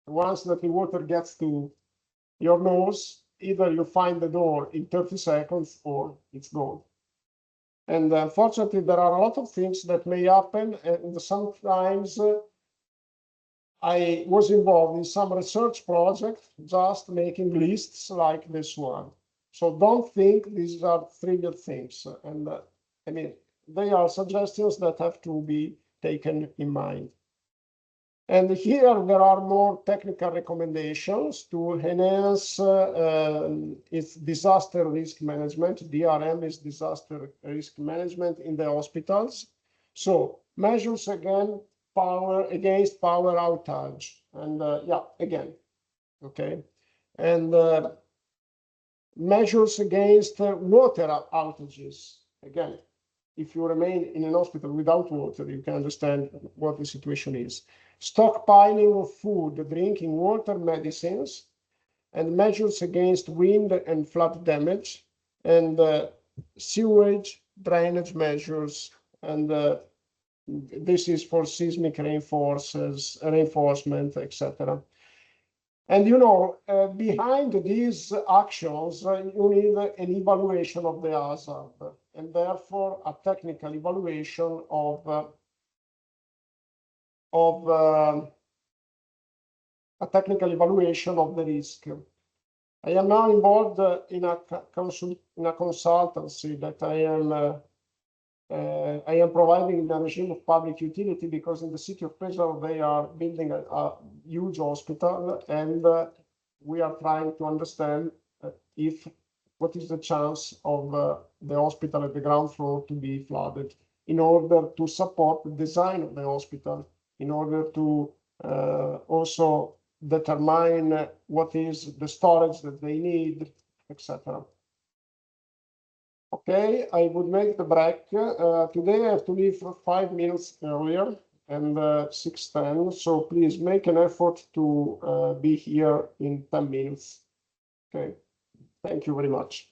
once that the water gets to your nose, either you find the door in 30 seconds or it's gone. And unfortunately, there are a lot of things that may happen, and sometimes I was involved in some research project, just making lists like this one. So don't think these are trivial things. And I mean, they are suggestions that have to be taken in mind. And here there are more technical recommendations to enhance its disaster risk management. DRM is disaster risk management in the hospitals. So measures against power outage. And yeah, again, okay. And measures against water outages. Again, if you remain in an hospital without water, you can understand what the situation is. Stockpiling of food, drinking water, medicines, and measures against wind and flood damage, and sewage drainage measures. And this is for seismic reinforcement, etc. And you know, behind these actions, you need an evaluation of the hazard, and therefore a technical evaluation of a technical evaluation of the risk. I am now involved in a consultancy that I am providing a regime of public utility, because in the city of Pesaro they are building a huge hospital, and we are trying to understand what is the chance of the hospital at the ground floor to be flooded, in order to support the design of the hospital, in order to also determine what is the storage that they need, etc. Okay, I would make the break. Today I have to leave 5 minutes earlier, and 6:10, so please make an effort to be here in 10 minutes. Okay, thank you very much.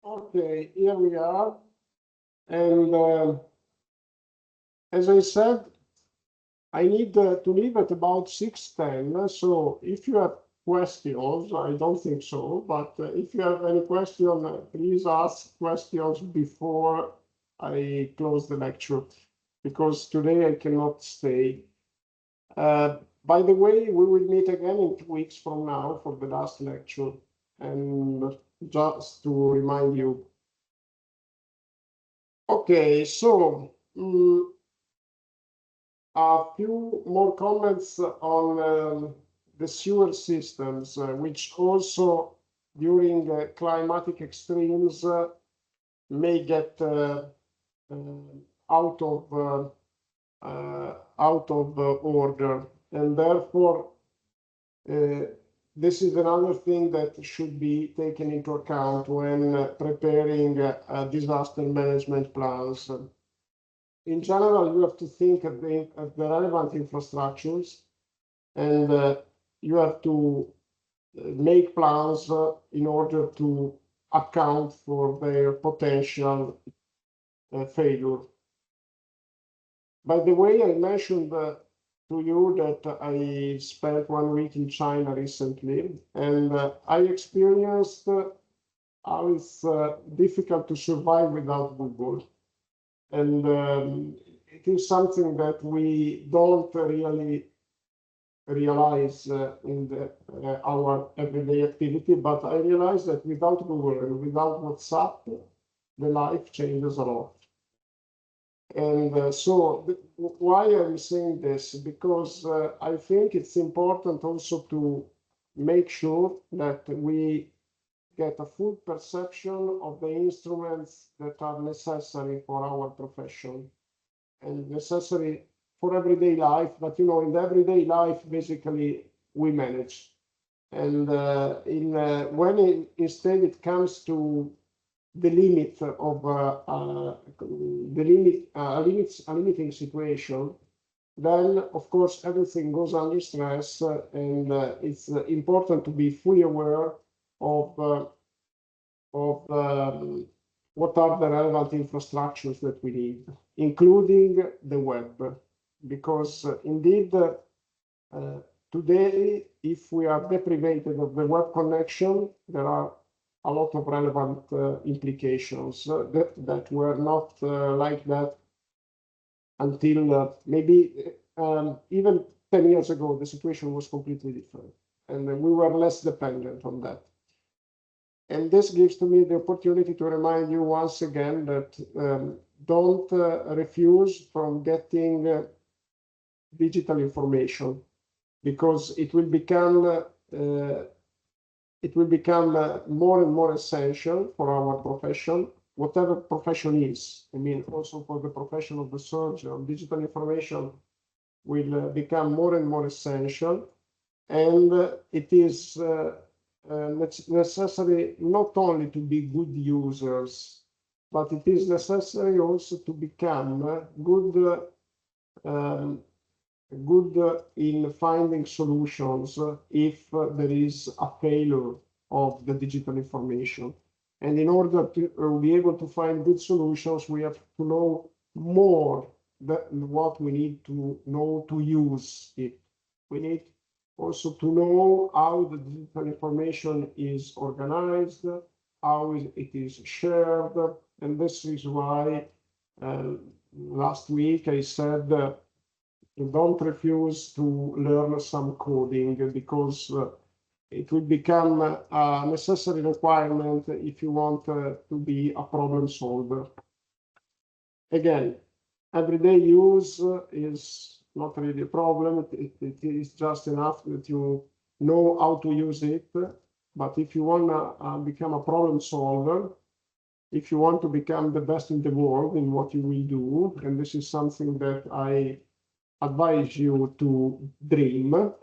Okay, here we are. And as I said, I need to leave at about 6:10. So if you have questions, I don't think so, but if you have any question, please ask questions before I close the lecture, because today I cannot stay. By the way, we will meet again in 2 weeks from now for the last lecture. And just to remind you. Okay, so a few more comments on the sewer systems, which also during climatic extremes may get out of order, and therefore this is another thing that should be taken into account when preparing disaster management plans. In general, you have to think of the relevant infrastructures, and you have to make plans in order to account for their potential failure. By the way, I mentioned to you that I spent 1 week in China recently, and I experienced how it's difficult to survive without Google. And it is something that we don't really realize in our everyday activity, but I realize that without Google and without WhatsApp, the life changes a lot. And so why I'm saying this? Because I think it's important also to make sure that we get a full perception of the instruments that are necessary for our profession and necessary for everyday life. But in the everyday life, basically, we manage. And when instead it comes to the limit of a limiting situation, then of course everything goes under stress, and it's important to be fully aware of what are the relevant infrastructures that we need, including the web, because indeed today, if we are deprived of the web connection, there are a lot of relevant implications that were not like that until maybe even 10 years ago. The situation was completely different, and we were less dependent on that. And this gives to me the opportunity to remind you once again that don't refuse from getting digital information, because it will become more and more essential for our profession, whatever profession is. I mean, also for the profession of the surgeon, digital information will become more and more essential, and it is necessary not only to be good users, but it is necessary also to become good in finding solutions if there is a failure of the digital information. And in order to be able to find good solutions, we have to know more than what we need to know to use it. We need also to know how the digital information is organized, how it is shared. And this is why last week I said, don't refuse to learn some coding, because it will become a necessary requirement if you want to be a problem solver. Again, everyday use is not really a problem. It is just enough that you know how to use it. But if you want to become a problem solver, if you want to become the best in the world in what you will do, and this is something that I advise you to dream.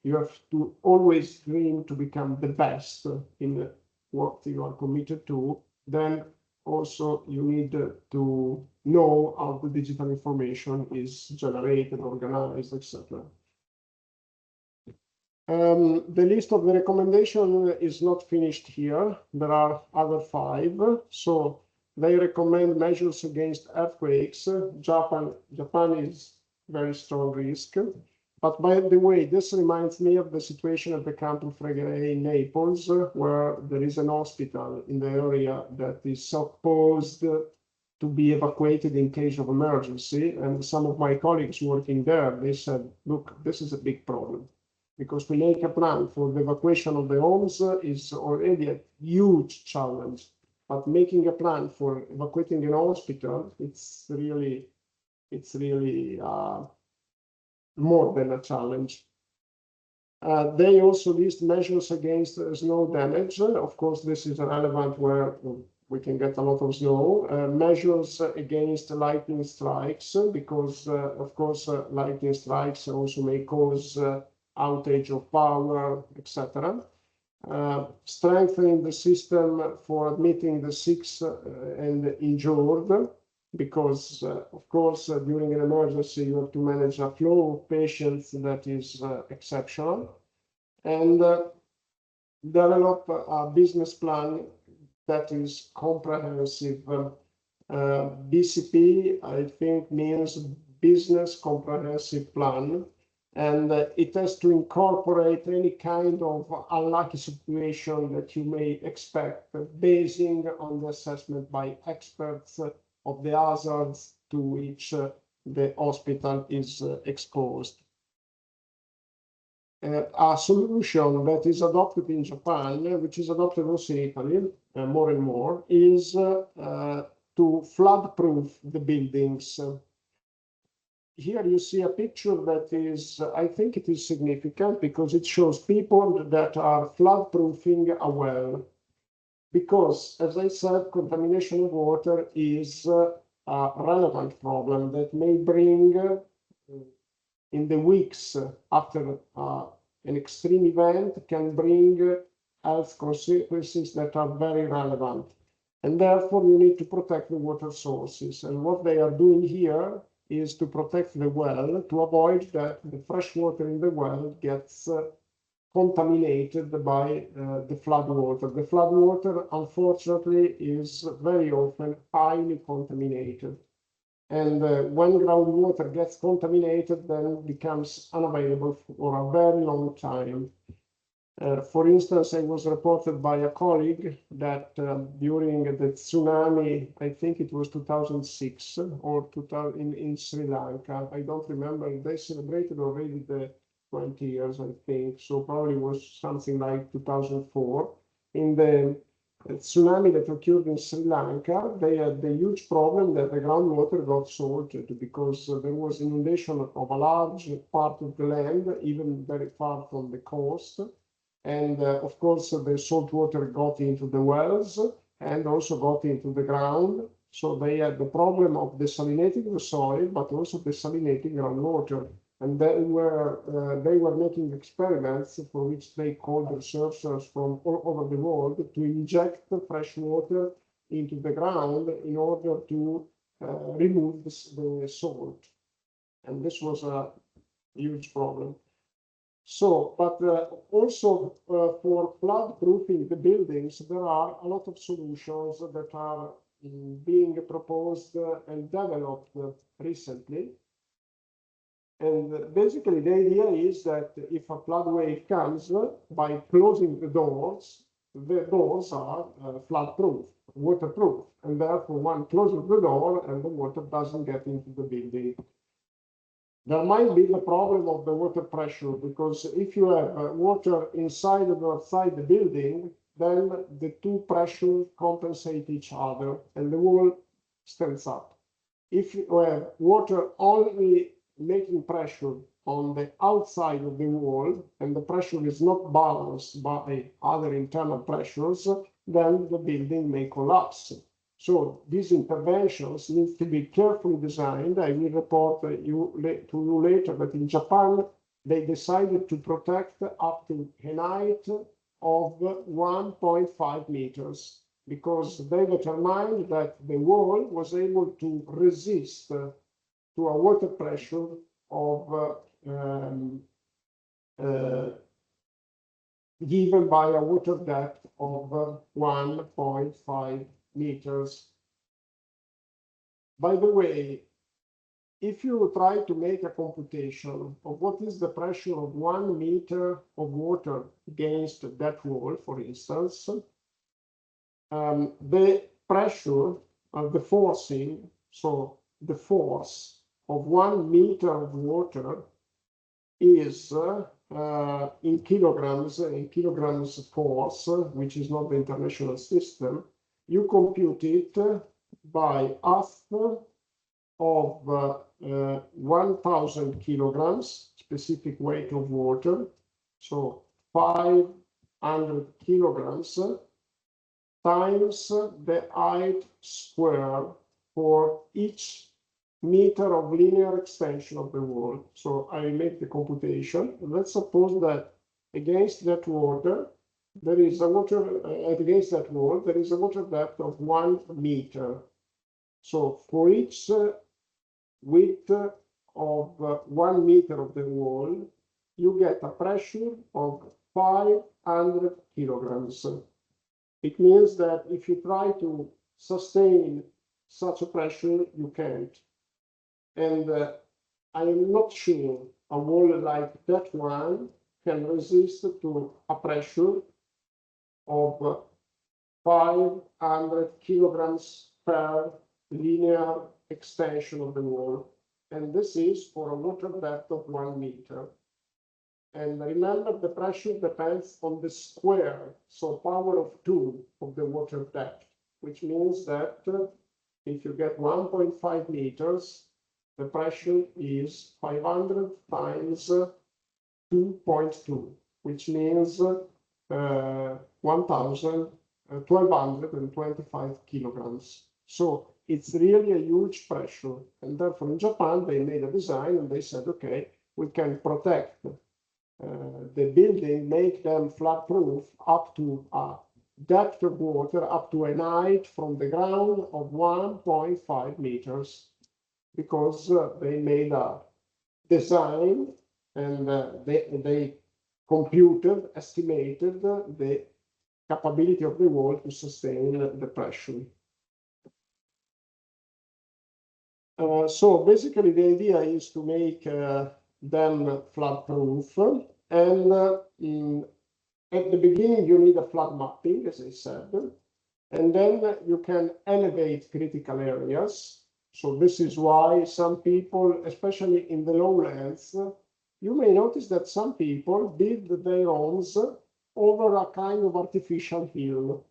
You have to always dream to become the best in what you are committed to. Then also you need to know how the digital information is generated, organized, etc. The list of the recommendation is not finished here. There are other 5. So they recommend measures against earthquakes. Japan is very strong risk. But by the way, this reminds me of the situation at the Campo Fregene in Naples, where there is an hospital in the area that is supposed to be evacuated in case of emergency. And some of my colleagues working there, they said, look, this is a big problem, because to make a plan for the evacuation of the homes is already a huge challenge. But making a plan for evacuating an hospital, it's really more than a challenge. They also list measures against snow damage. Of course, this is relevant where we can get a lot of snow. Measures against lightning strikes, because of course lightning strikes also may cause outage of power, etc. Strengthening the system for admitting the sick and injured, because of course during an emergency you have to manage a flow of patients that is exceptional, and develop a business plan that is comprehensive. BCP, I think, means business comprehensive plan, and it has to incorporate any kind of unlucky situation that you may expect, basing on the assessment by experts of the hazards to which the hospital is exposed. A solution that is adopted in Japan, which is adopted also in Italy more and more, is to flood-proof the buildings. Here you see a picture that is, I think it is significant, because it shows people that are flood-proofing a well. Because, as I said, contamination of water is a relevant problem that may bring, in the weeks after an extreme event, can bring health consequences that are very relevant. And therefore, you need to protect the water sources. And what they are doing here is to protect the well, to avoid that the fresh water in the well gets contaminated by the flood water. The flood water, unfortunately, is very often highly contaminated. And when groundwater gets contaminated, then it becomes unavailable for a very long time. For instance, I was reported by a colleague that during the tsunami, I think it was 2006 or 2000 in Sri Lanka, I don't remember, they celebrated already the 20 years, I think, so probably was something like 2004. In the tsunami that occurred in Sri Lanka, they had the huge problem that the groundwater got salted, because there was inundation of a large part of the land, even very far from the coast. And of course, the salt water got into the wells and also got into the ground. So they had the problem of desalinating the soil, but also desalinating groundwater. And they were making experiments for which they called researchers from all over the world to inject fresh water into the ground in order to remove the salt. And this was a huge problem. So, but also for flood proofing the buildings, there are a lot of solutions that are being proposed and developed recently. And basically the idea is that if a flood wave comes, by closing the doors are flood proof, waterproof, and therefore one closes the door and the water doesn't get into the building. There might be the problem of the water pressure, because if you have water inside and outside the building, then the two pressures compensate each other and the wall stands up. If you have water only making pressure on the outside of the wall and the pressure is not balanced by other internal pressures, then the building may collapse. So these interventions need to be carefully designed. I will report to you later that in Japan, they decided to protect up to a height of 1.5 meters because they determined that the wall was able to resist to a water pressure of given by a water depth of 1.5 meters. By the way, if you try to make a computation of what is the pressure of 1 meter of water against that wall, for instance, the pressure of the forcing, so the force of 1 meter of water is in kilograms force, which is not the international system. You compute it by half of 1,000 kilograms, specific weight of water, so 500 kilograms times the height square for each meter of linear extension of the wall. So I make the computation. Let's suppose that against that water, there is a water, against that wall, there is a water depth of 1 meter. So for each width of 1 meter of the wall, you get a pressure of 500 kilograms. It means that if you try to sustain such a pressure, you can't. And I am not sure a wall like that one can resist to a pressure of 500 kilograms per linear extension of the wall. And this is for a water depth of 1 meter. And remember, the pressure depends on the square, so power of 2 of the water depth, which means that if you get 1.5 meters, the pressure is 500 times 2.2, which means 1,225 kilograms. So it's really a huge pressure. And therefore, in Japan, they made a design and they said, okay, we can protect the building, make them flood proof up to a depth of water, up to a height from the ground of 1.5 meters. Because they made a design and they computed, estimated the capability of the wall to sustain the pressure. So basically the idea is to make them flood proof, and at the beginning you need a flood mapping, as I said, and then you can elevate critical areas. So this is why some people, especially in the lowlands, you may notice that some people build their homes over a kind of artificial hill.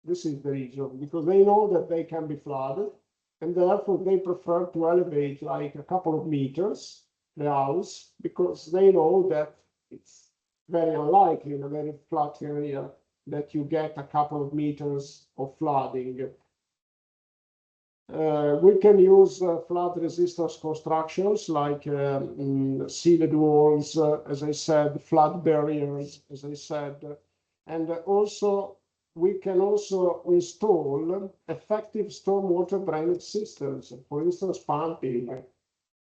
This is the reason, because they know that they can be flooded, and therefore they prefer to elevate like a couple of meters the house, because they know that it's very unlikely in a very flat area that you get a couple of meters of flooding. We can use flood resistance constructions like sealed walls, as I said, flood barriers, as I said, and also we can also install effective stormwater drainage systems, for instance, pumping.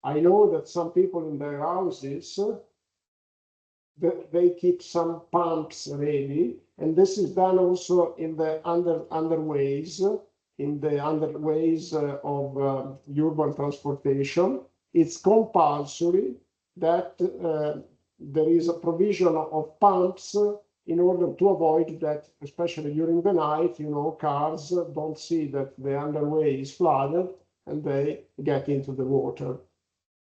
I know that some people in their houses, they keep some pumps ready, and this is done also in the underways of urban transportation. It's compulsory that there is a provision of pumps in order to avoid that, especially during the night, cars don't see that the underway is flooded and they get into the water.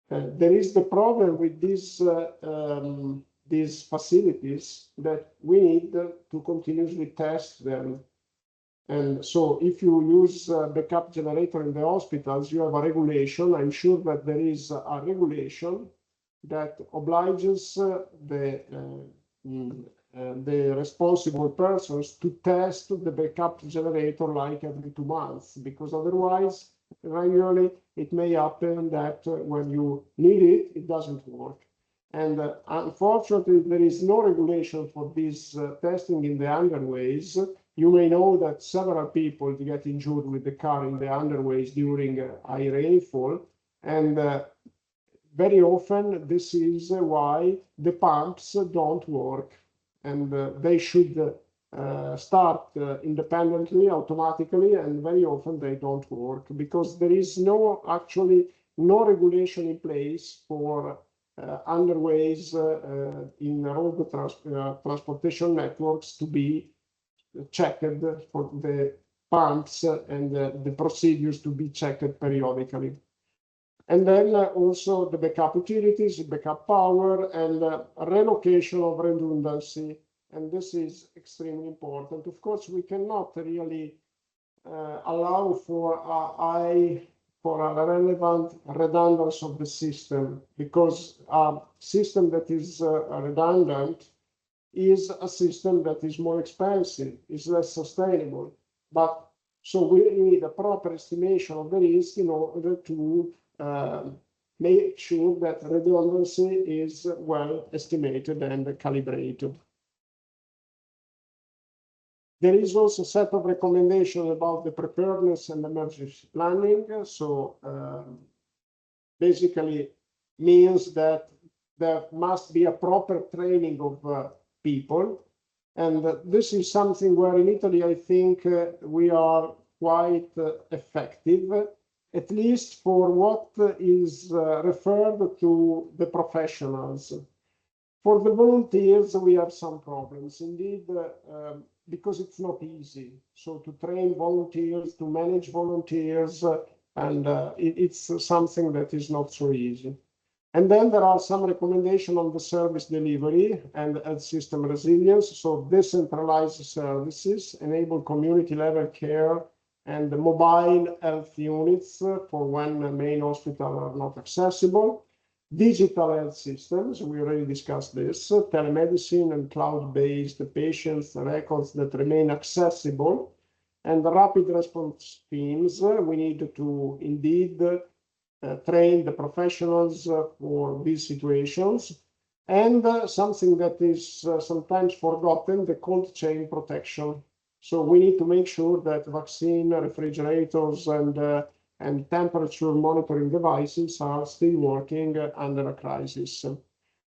There is the problem with these facilities that we need to continuously test them. And so if you use a backup generator in the hospitals, you have a regulation. I'm sure that there is a regulation that obliges the the responsible persons to test the backup generator like every 2 months, because otherwise, regularly, it may happen that when you need it, it doesn't work. And unfortunately, there is no regulation for this testing in the underways. You may know that several people get injured with the car in the underways during high rainfall. And very often, this is why the pumps don't work. And they should start independently, automatically, and very often they don't work because there is actually no regulation in place for underways in road transportation networks to be checked for the pumps and the procedures to be checked periodically. And then also the backup utilities, backup power, and relocation of redundancy. And this is extremely important. Of course, we cannot really allow for a relevant redundancy of the system, because a system that is redundant is a system that is more expensive, is less sustainable. But so we need a proper estimation of the risk in order to make sure that redundancy is well estimated and calibrated. There is also a set of recommendations about the preparedness and emergency planning. So basically means that there must be a proper training of people. And this is something where in Italy, I think we are quite effective, at least for what is referred to the professionals. For the volunteers, we have some problems, indeed, because it's not easy. So to train volunteers, to manage volunteers, and it's something that is not so easy. And then there are some recommendations on the service delivery and health system resilience. So decentralized services, enable community level care and the mobile health units for when the main hospitals are not accessible. Digital health systems, we already discussed this, telemedicine and cloud-based patients records that remain accessible, and rapid response teams. We need to indeed train the professionals for these situations. And something that is sometimes forgotten, the cold chain protection. So we need to make sure that vaccine refrigerators and temperature monitoring devices are still working under a crisis.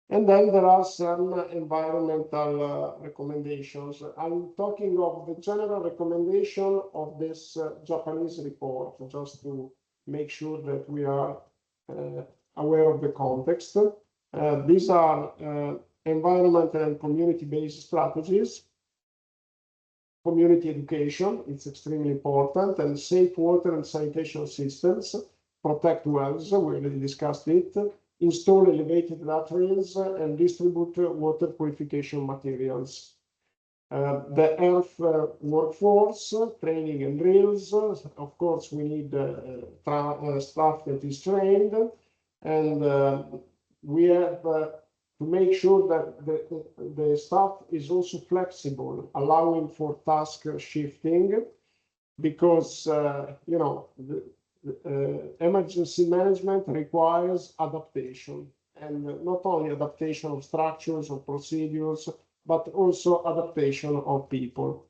And then there are some environmental recommendations. I'm talking of the general recommendation of this Japanese report, just to make sure that we are aware of the context. These are environmental and community-based strategies. Community education, it's extremely important, and safe water and sanitation systems, protect wells, we already discussed it, install elevated laterals, and distribute water purification materials. The earth workforce, training and drills, of course we need staff that is trained, and we have to make sure that the staff is also flexible, allowing for task shifting, because emergency management requires adaptation, and not only adaptation of structures or procedures, but also adaptation of people.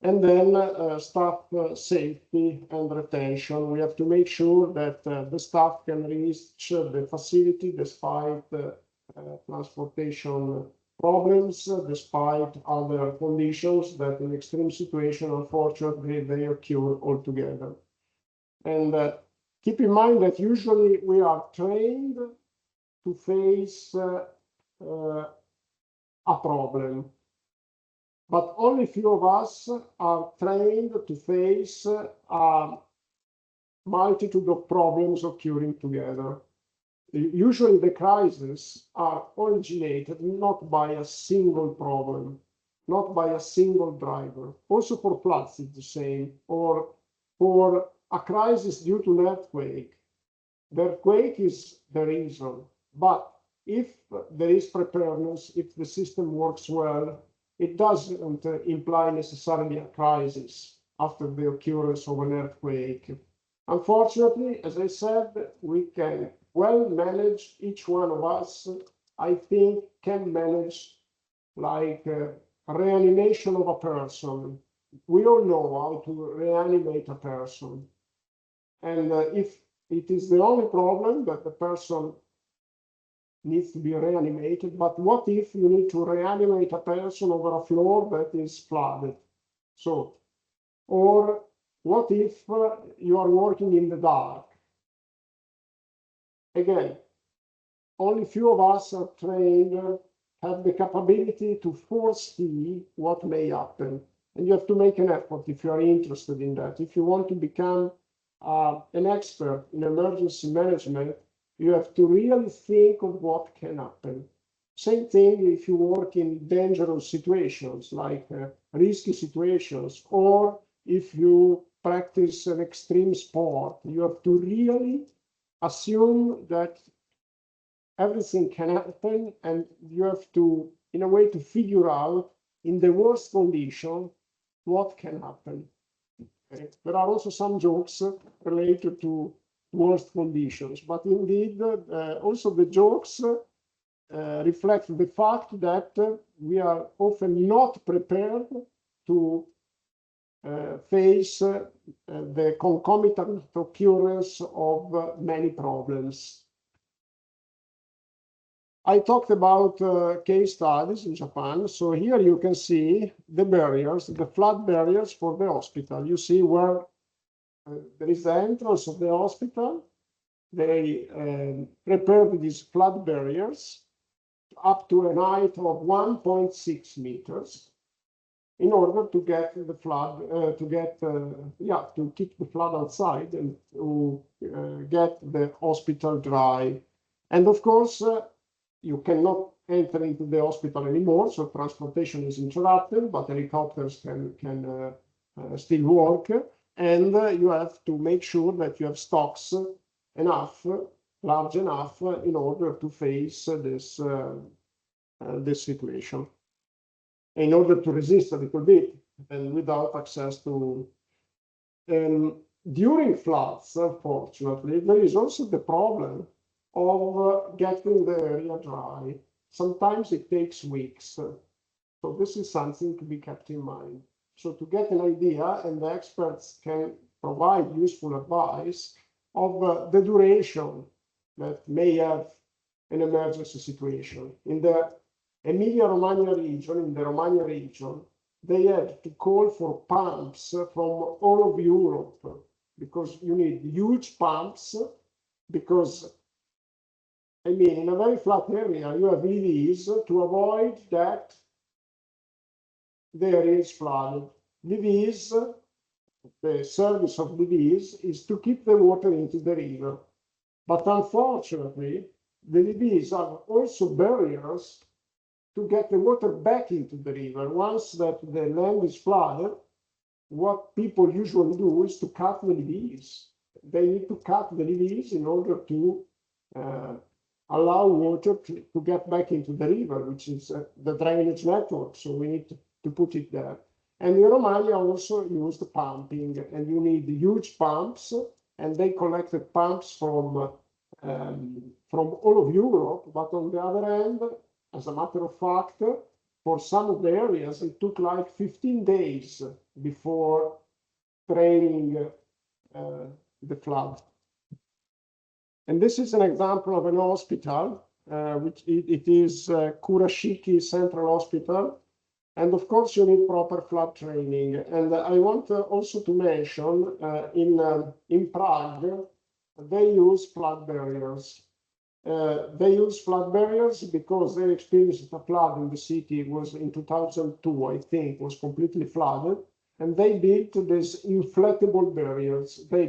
And then staff safety and retention. We have to make sure that the staff can reach the facility despite transportation problems, despite other conditions that in extreme situation, unfortunately, they occur altogether. And keep in mind that usually we are trained to face a problem, but only few of us are trained to face a multitude of problems occurring together. Usually the crises are originated not by a single problem, not by a single driver. Also for floods, it's the same, or for a crisis due to an earthquake. The earthquake is the reason, but if there is preparedness, if the system works well, it doesn't imply necessarily a crisis after the occurrence of an earthquake. Unfortunately, as I said, we can well manage, each one of us, I think, can manage like reanimation of a person. We all know how to reanimate a person. And if it is the only problem that the person needs to be reanimated, but what if you need to reanimate a person over a floor that is flooded? So, or what if you are working in the dark? Again, only few of us are trained, have the capability to foresee what may happen. And you have to make an effort if you are interested in that. If you want to become an expert in emergency management, you have to really think of what can happen. Same thing if you work in dangerous situations, like risky situations, or if you practice an extreme sport, you have to really assume that everything can happen, and you have to, in a way, to figure out in the worst condition what can happen. Okay. There are also some jokes related to worst conditions, but indeed, also the jokes reflect the fact that we are often not prepared to face the concomitant occurrence of many problems. I talked about case studies in Japan. So here you can see the barriers, the flood barriers for the hospital. You see where there is the entrance of the hospital. They prepared these flood barriers up to a height of 1.6 meters in order to get the flood, to keep the flood outside and to get the hospital dry. And of course, you cannot enter into the hospital anymore, so transportation is interrupted, but helicopters can still work. And you have to make sure that you have stocks enough, large enough, in order to face this situation. In order to resist a little bit, and without access to. During floods, unfortunately, there is also the problem of getting the area dry. Sometimes it takes weeks. So this is something to be kept in mind. So to get an idea, and the experts can provide useful advice of the duration that may have an emergency situation. In the Emilia-Romagna region, they had to call for pumps from all of Europe, because you need huge pumps, because I mean, in a very flat area, you have levees to avoid that the area is flooded. Levees, the service of levees is to keep the water into the river. But unfortunately, the levees are also barriers to get the water back into the river. Once that the land is flooded, what people usually do is to cut the levees. They need to cut the levees in order to allow water to get back into the river, which is the drainage network. So we need to put it there. And the Romagna also used pumping, and you need huge pumps, and they collected pumps from all of Europe. But on the other hand, as a matter of fact, for some of the areas, it took like 15 days before draining the flood. And this is an example of an hospital, which it is Kurashiki Central Hospital. And of course, you need proper flood training. And I want also to mention in Prague, they use flood barriers. They use flood barriers because they experienced a flood in the city. It was in 2002, I think, was completely flooded. And they built these inflatable barriers. They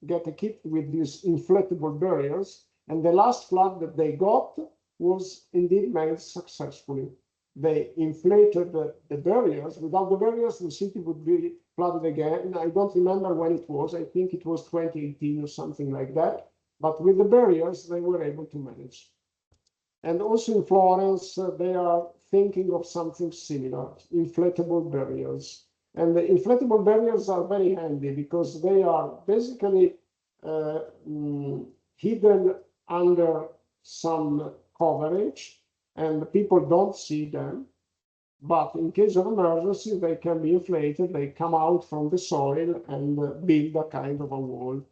get equipped with these inflatable barriers. And the last flood that they got was indeed managed successfully. They inflated the barriers. Without the barriers, the city would be flooded again. I don't remember when it was. I think it was 2018 or something like that. But with the barriers, they were able to manage. And also in Florence, they are thinking of something similar, inflatable barriers. And the inflatable barriers are very handy because they are basically hidden under some coverage and people don't see them. But in case of emergency, they can be inflated, they come out from the soil and build a kind of a wall.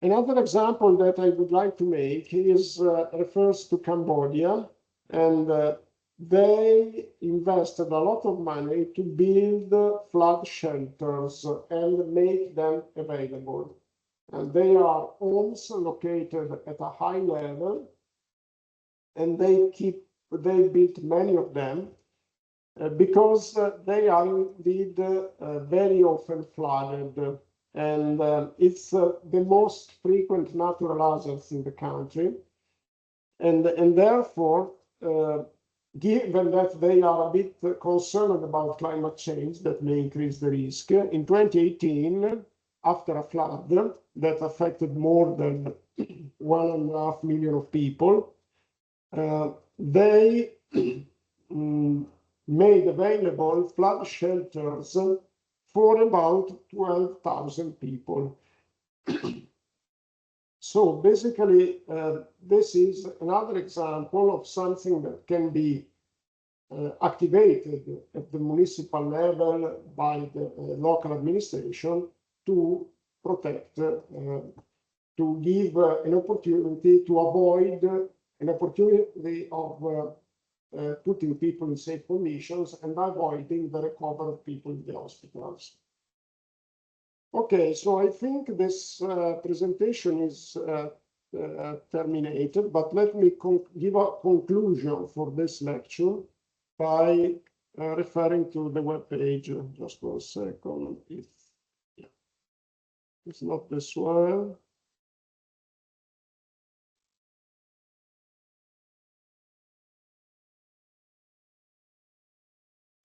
Another example that I would like to make is refers to Cambodia, and they invested a lot of money to build flood shelters and make them available. And they are homes located at a high level, and they built many of them because they are indeed very often flooded. And it's the most frequent natural hazards in the country. And therefore, given that they are a bit concerned about climate change that may increase the risk, in 2018, after a flood that affected more than 1.5 million of people, they made available flood shelters for about 12,000 people. So basically, this is another example of something that can be activated at the municipal level by the local administration to protect, to give an opportunity to avoid an opportunity of putting people in safe conditions and avoiding the recovery of people in the hospitals. Okay, so I think this presentation is terminated, but let me give a conclusion for this lecture by referring to the web page. Just 1 second. If yeah. It's not this one.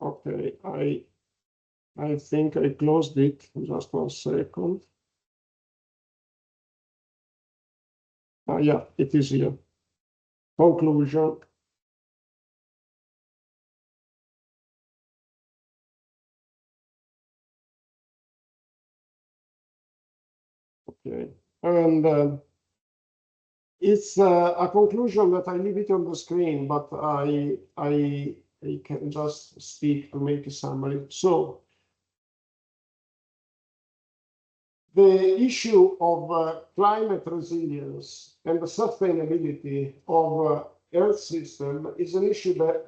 Okay, I think I closed it. Just 1 second. Yeah, it is here. Conclusion. Okay, and it's a conclusion that I leave it on the screen, but I can just speak to make a summary. So the issue of climate resilience and the sustainability of Earth system is an issue that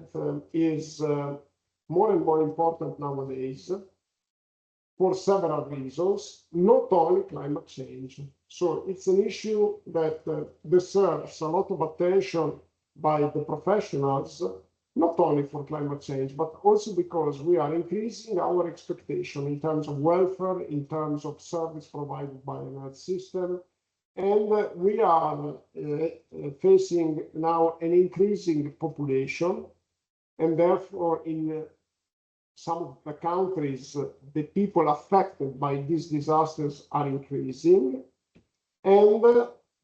is more and more important nowadays for several reasons, not only climate change. So it's an issue that deserves a lot of attention by the professionals, not only for climate change, but also because we are increasing our expectation in terms of welfare, in terms of service provided by an Earth system. And we are facing now an increasing population, and therefore in some of the countries, the people affected by these disasters are increasing, and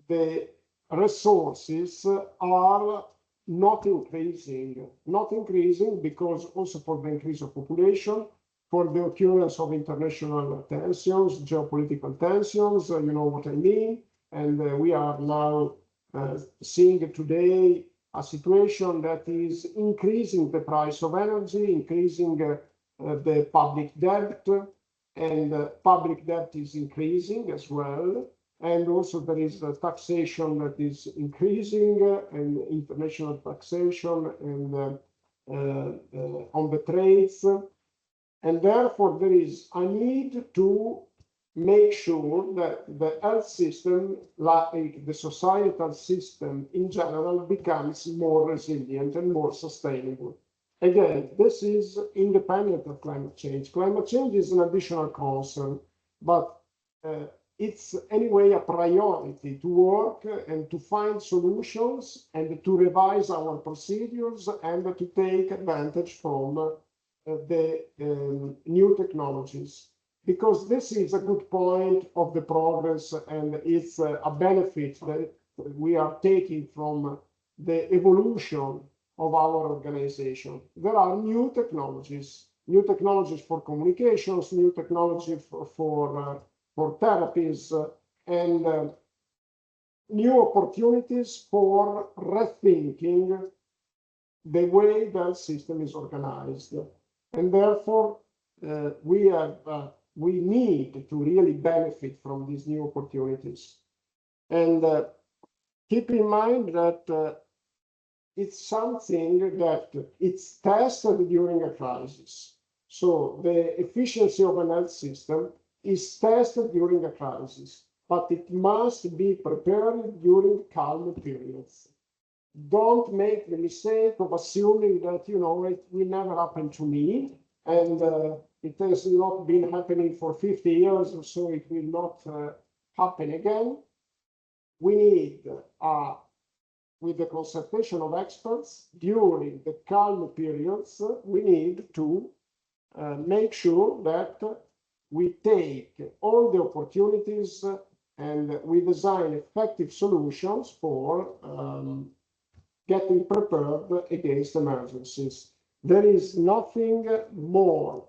the resources are not increasing because also for the increase of population, for the occurrence of international tensions, geopolitical tensions, you know what I mean. And we are now seeing today a situation that is increasing the price of energy, increasing the public debt, and public debt is increasing as well. And also there is a taxation that is increasing and international taxation and on the trades. And therefore there is a need to make sure that the health system, like the societal system in general, becomes more resilient and more sustainable. Again, this is independent of climate change. Climate change is an additional concern, but it's anyway a priority to work and to find solutions and to revise our procedures and to take advantage from the new technologies. Because this is a good point of the progress, and it's a benefit that we are taking from the evolution of our organization. There are new technologies for communications, new technology for therapies, and new opportunities for rethinking the way the health system is organized. And therefore, we need to really benefit from these new opportunities. And keep in mind that it's something that it's tested during a crisis. So the efficiency of an health system is tested during a crisis, but it must be prepared during calm periods. Don't make the mistake of assuming that, it will never happen to me, and it has not been happening for 50 years, so it will not happen again. We need, with the consultation of experts during the calm periods, we need to make sure that we take all the opportunities and we design effective solutions for getting prepared against emergencies. There is nothing more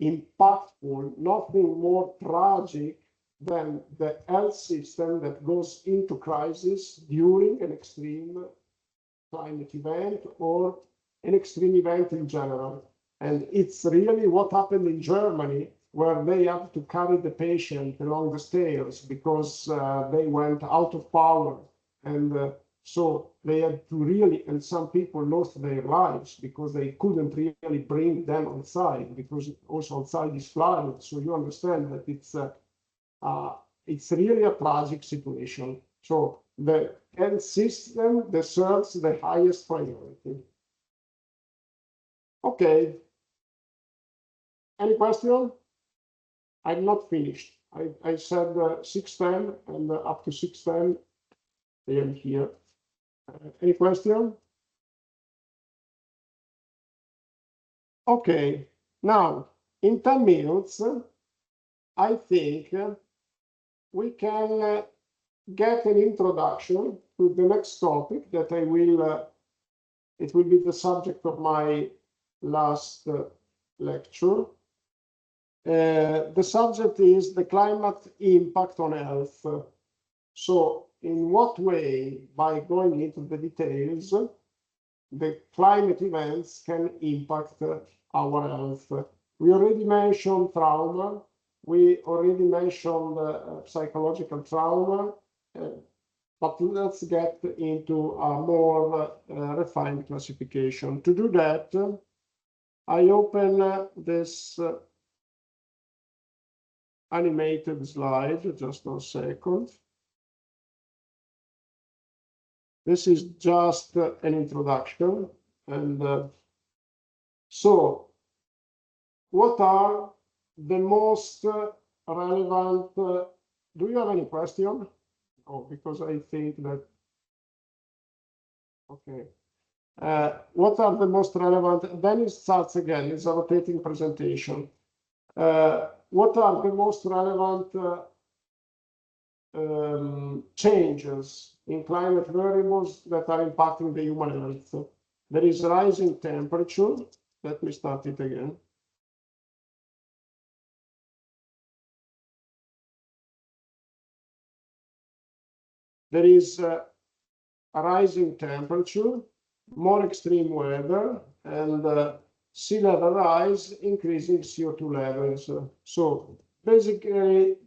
impactful, nothing more tragic than the health system that goes into crisis during an extreme climate event or an extreme event in general. And it's really what happened in Germany, where they have to carry the patient along the stairs because they went out of power. And so they had to really, and some people lost their lives because they couldn't really bring them outside, because also outside is flooded. So you understand that it's really a tragic situation. So the health system deserves the highest priority. Okay. Any question? I'm not finished. I said 6:10 and up to 6:10 I am here. Any question? Okay. Now, in 10 minutes, I think we can get an introduction to the next topic that I will, it will be the subject of my last lecture. The subject is the climate impact on health. So in what way, by going into the details, the climate events can impact our health? We already mentioned trauma. We already mentioned psychological trauma, but let's get into a more refined classification. To do that, I open this animated slide, just 1 second. This is just an introduction. And so what are the most relevant, do you have any question? Oh, because I think that, okay. What are the most relevant, then it starts again, it's a rotating presentation. What are the most relevant changes in climate variables that are impacting the human health? There is rising temperature. Let me start it again. There is a rising temperature, more extreme weather, and sea level rise, increasing CO2 levels. So basically,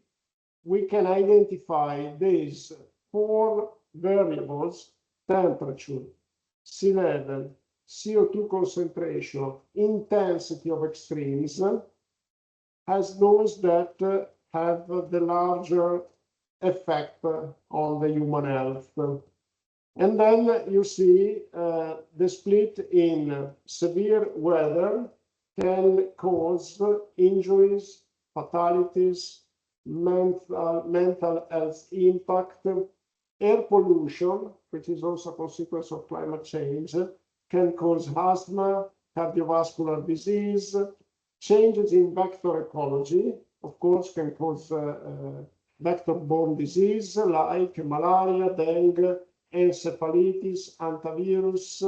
we can identify these 4 variables: temperature, sea level, CO2 concentration, intensity of extremes, as those that have the larger effect on the human health. And then you see the split in severe weather can cause injuries, fatalities, mental health impact. Air pollution, which is also a consequence of climate change, can cause asthma, cardiovascular disease. Changes in vector ecology, of course, can cause vector-borne disease like malaria, dengue, encephalitis, antivirus,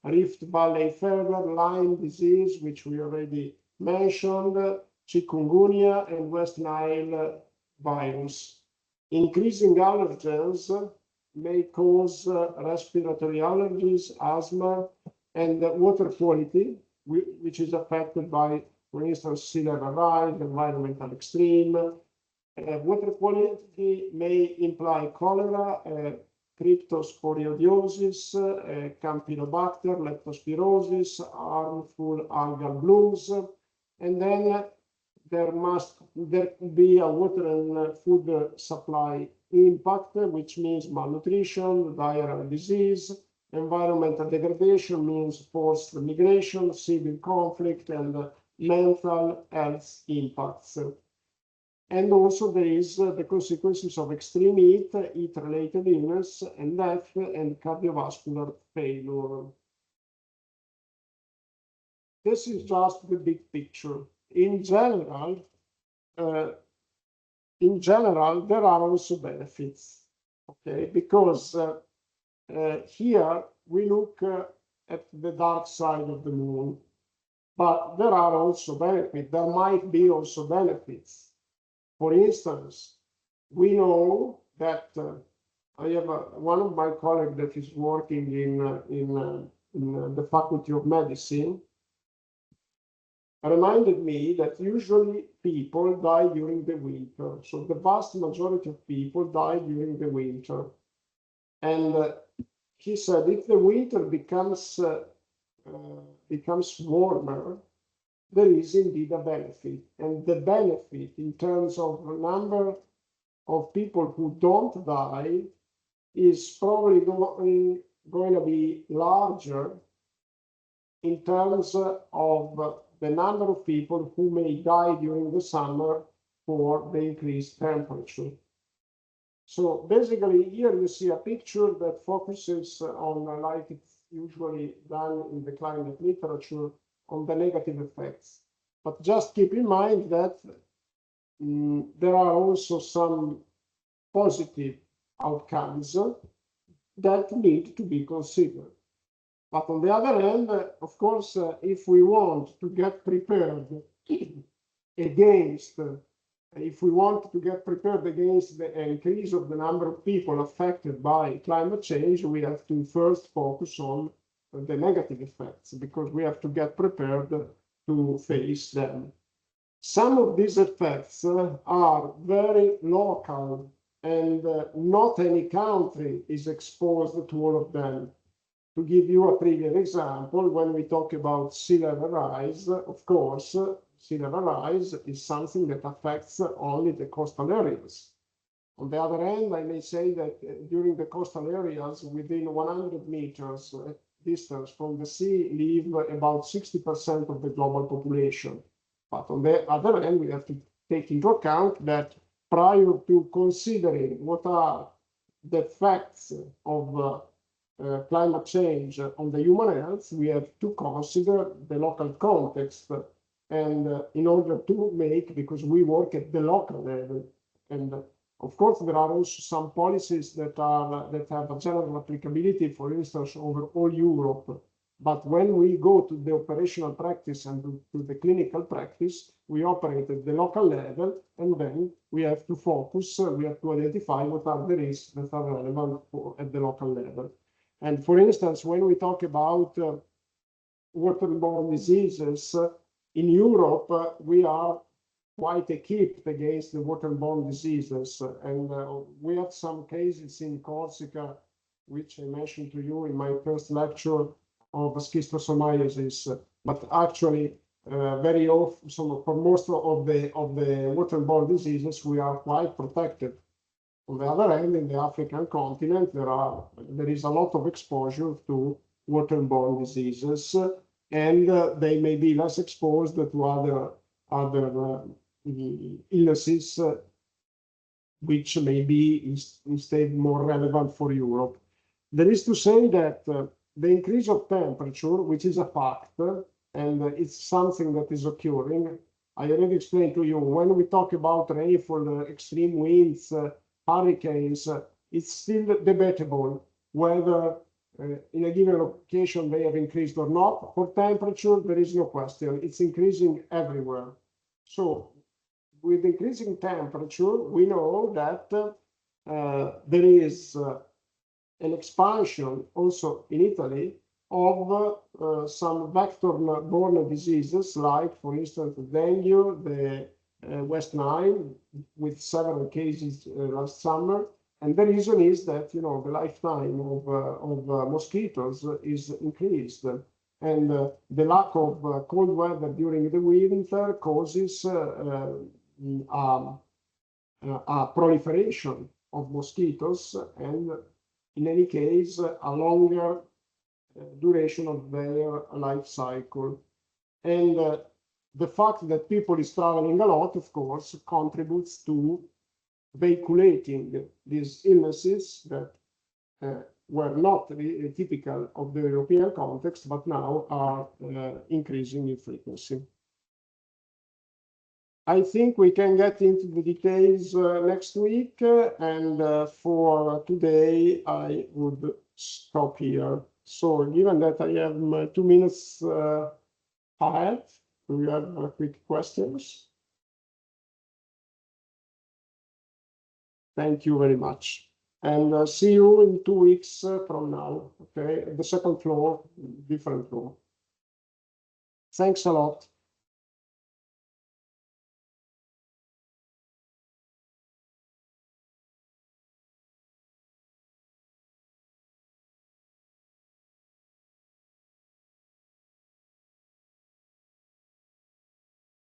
Rift Valley fever, Lyme disease, which we already mentioned, chikungunya, and West Nile virus. Increasing allergens may cause respiratory allergies, asthma, and water quality, which is affected by, for instance, sea level rise, environmental extreme. Water quality may imply cholera, cryptosporidiosis, Campylobacter, leptospirosis, harmful algal blooms, and then there could be a water and food supply impact, which means malnutrition, diarrheal disease. Environmental degradation means forced migration, civil conflict, and mental health impacts. And also there is the consequences of extreme heat, heat-related illness, and death, and cardiovascular failure. This is just the big picture. In general, there are also benefits, okay? Because here we look at the dark side of the moon, but there are also benefits. There might be also benefits. For instance, we know that I have one of my colleagues that is working in the Faculty of Medicine reminded me that usually people die during the winter. So the vast majority of people die during the winter. And he said, if the winter becomes warmer, there is indeed a benefit. And the benefit in terms of the number of people who don't die is probably going to be larger in terms of the number of people who may die during the summer for the increased temperature. So basically here you see a picture that focuses on, like it's usually done in the climate literature, on the negative effects. But just keep in mind that there are also some positive outcomes that need to be considered. But on the other hand, of course, if we want to get prepared against the increase of the number of people affected by climate change, we have to first focus on the negative effects, because we have to get prepared to face them. Some of these effects are very local, and not any country is exposed to all of them. To give you a trivial example, when we talk about sea level rise, of course, sea level rise is something that affects only the coastal areas. On the other hand, I may say that during the coastal areas, within 100 meters distance from the sea, live about 60% of the global population. But on the other hand, we have to take into account that prior to considering what are the effects of climate change on the human health, we have to consider the local context. And in order to make, because we work at the local level, and of course there are also some policies that have a general applicability, for instance, over all Europe. But when we go to the operational practice and to the clinical practice, we operate at the local level, and then we have to focus, we have to identify what are the risks that are relevant at the local level. And for instance, when we talk about waterborne diseases, in Europe, we are quite equipped against the waterborne diseases. And we have some cases in Corsica, which I mentioned to you in my first lecture, of schistosomiasis. But actually, very often, so for most of the waterborne diseases, we are quite protected. On the other hand, in the African continent, there is a lot of exposure to waterborne diseases, and they may be less exposed to other illnesses, which may be instead more relevant for Europe. There is to say that the increase of temperature, which is a fact, and it's something that is occurring. I already explained to you, when we talk about rainfall, extreme winds, hurricanes, it's still debatable whether in a given location they have increased or not. For temperature, there is no question. It's increasing everywhere. So with increasing temperature, we know that there is an expansion also in Italy of some vector-borne diseases, like, for instance, dengue, the West Nile, with several cases last summer. And the reason is that, you know, the lifetime of mosquitoes is increased. And the lack of cold weather during the winter causes a proliferation of mosquitoes, and in any case, a longer duration of their life cycle. And the fact that people is traveling a lot, of course, contributes to vehiculating these illnesses that were not typical of the European context, but now are increasing in frequency. I think we can get into the details next week, and for today, I would stop here. So given that I have 2 minutes ahead, do you have quick questions? Thank you very much. And see you in 2 weeks from now, okay? The second floor, different floor. Thanks a lot.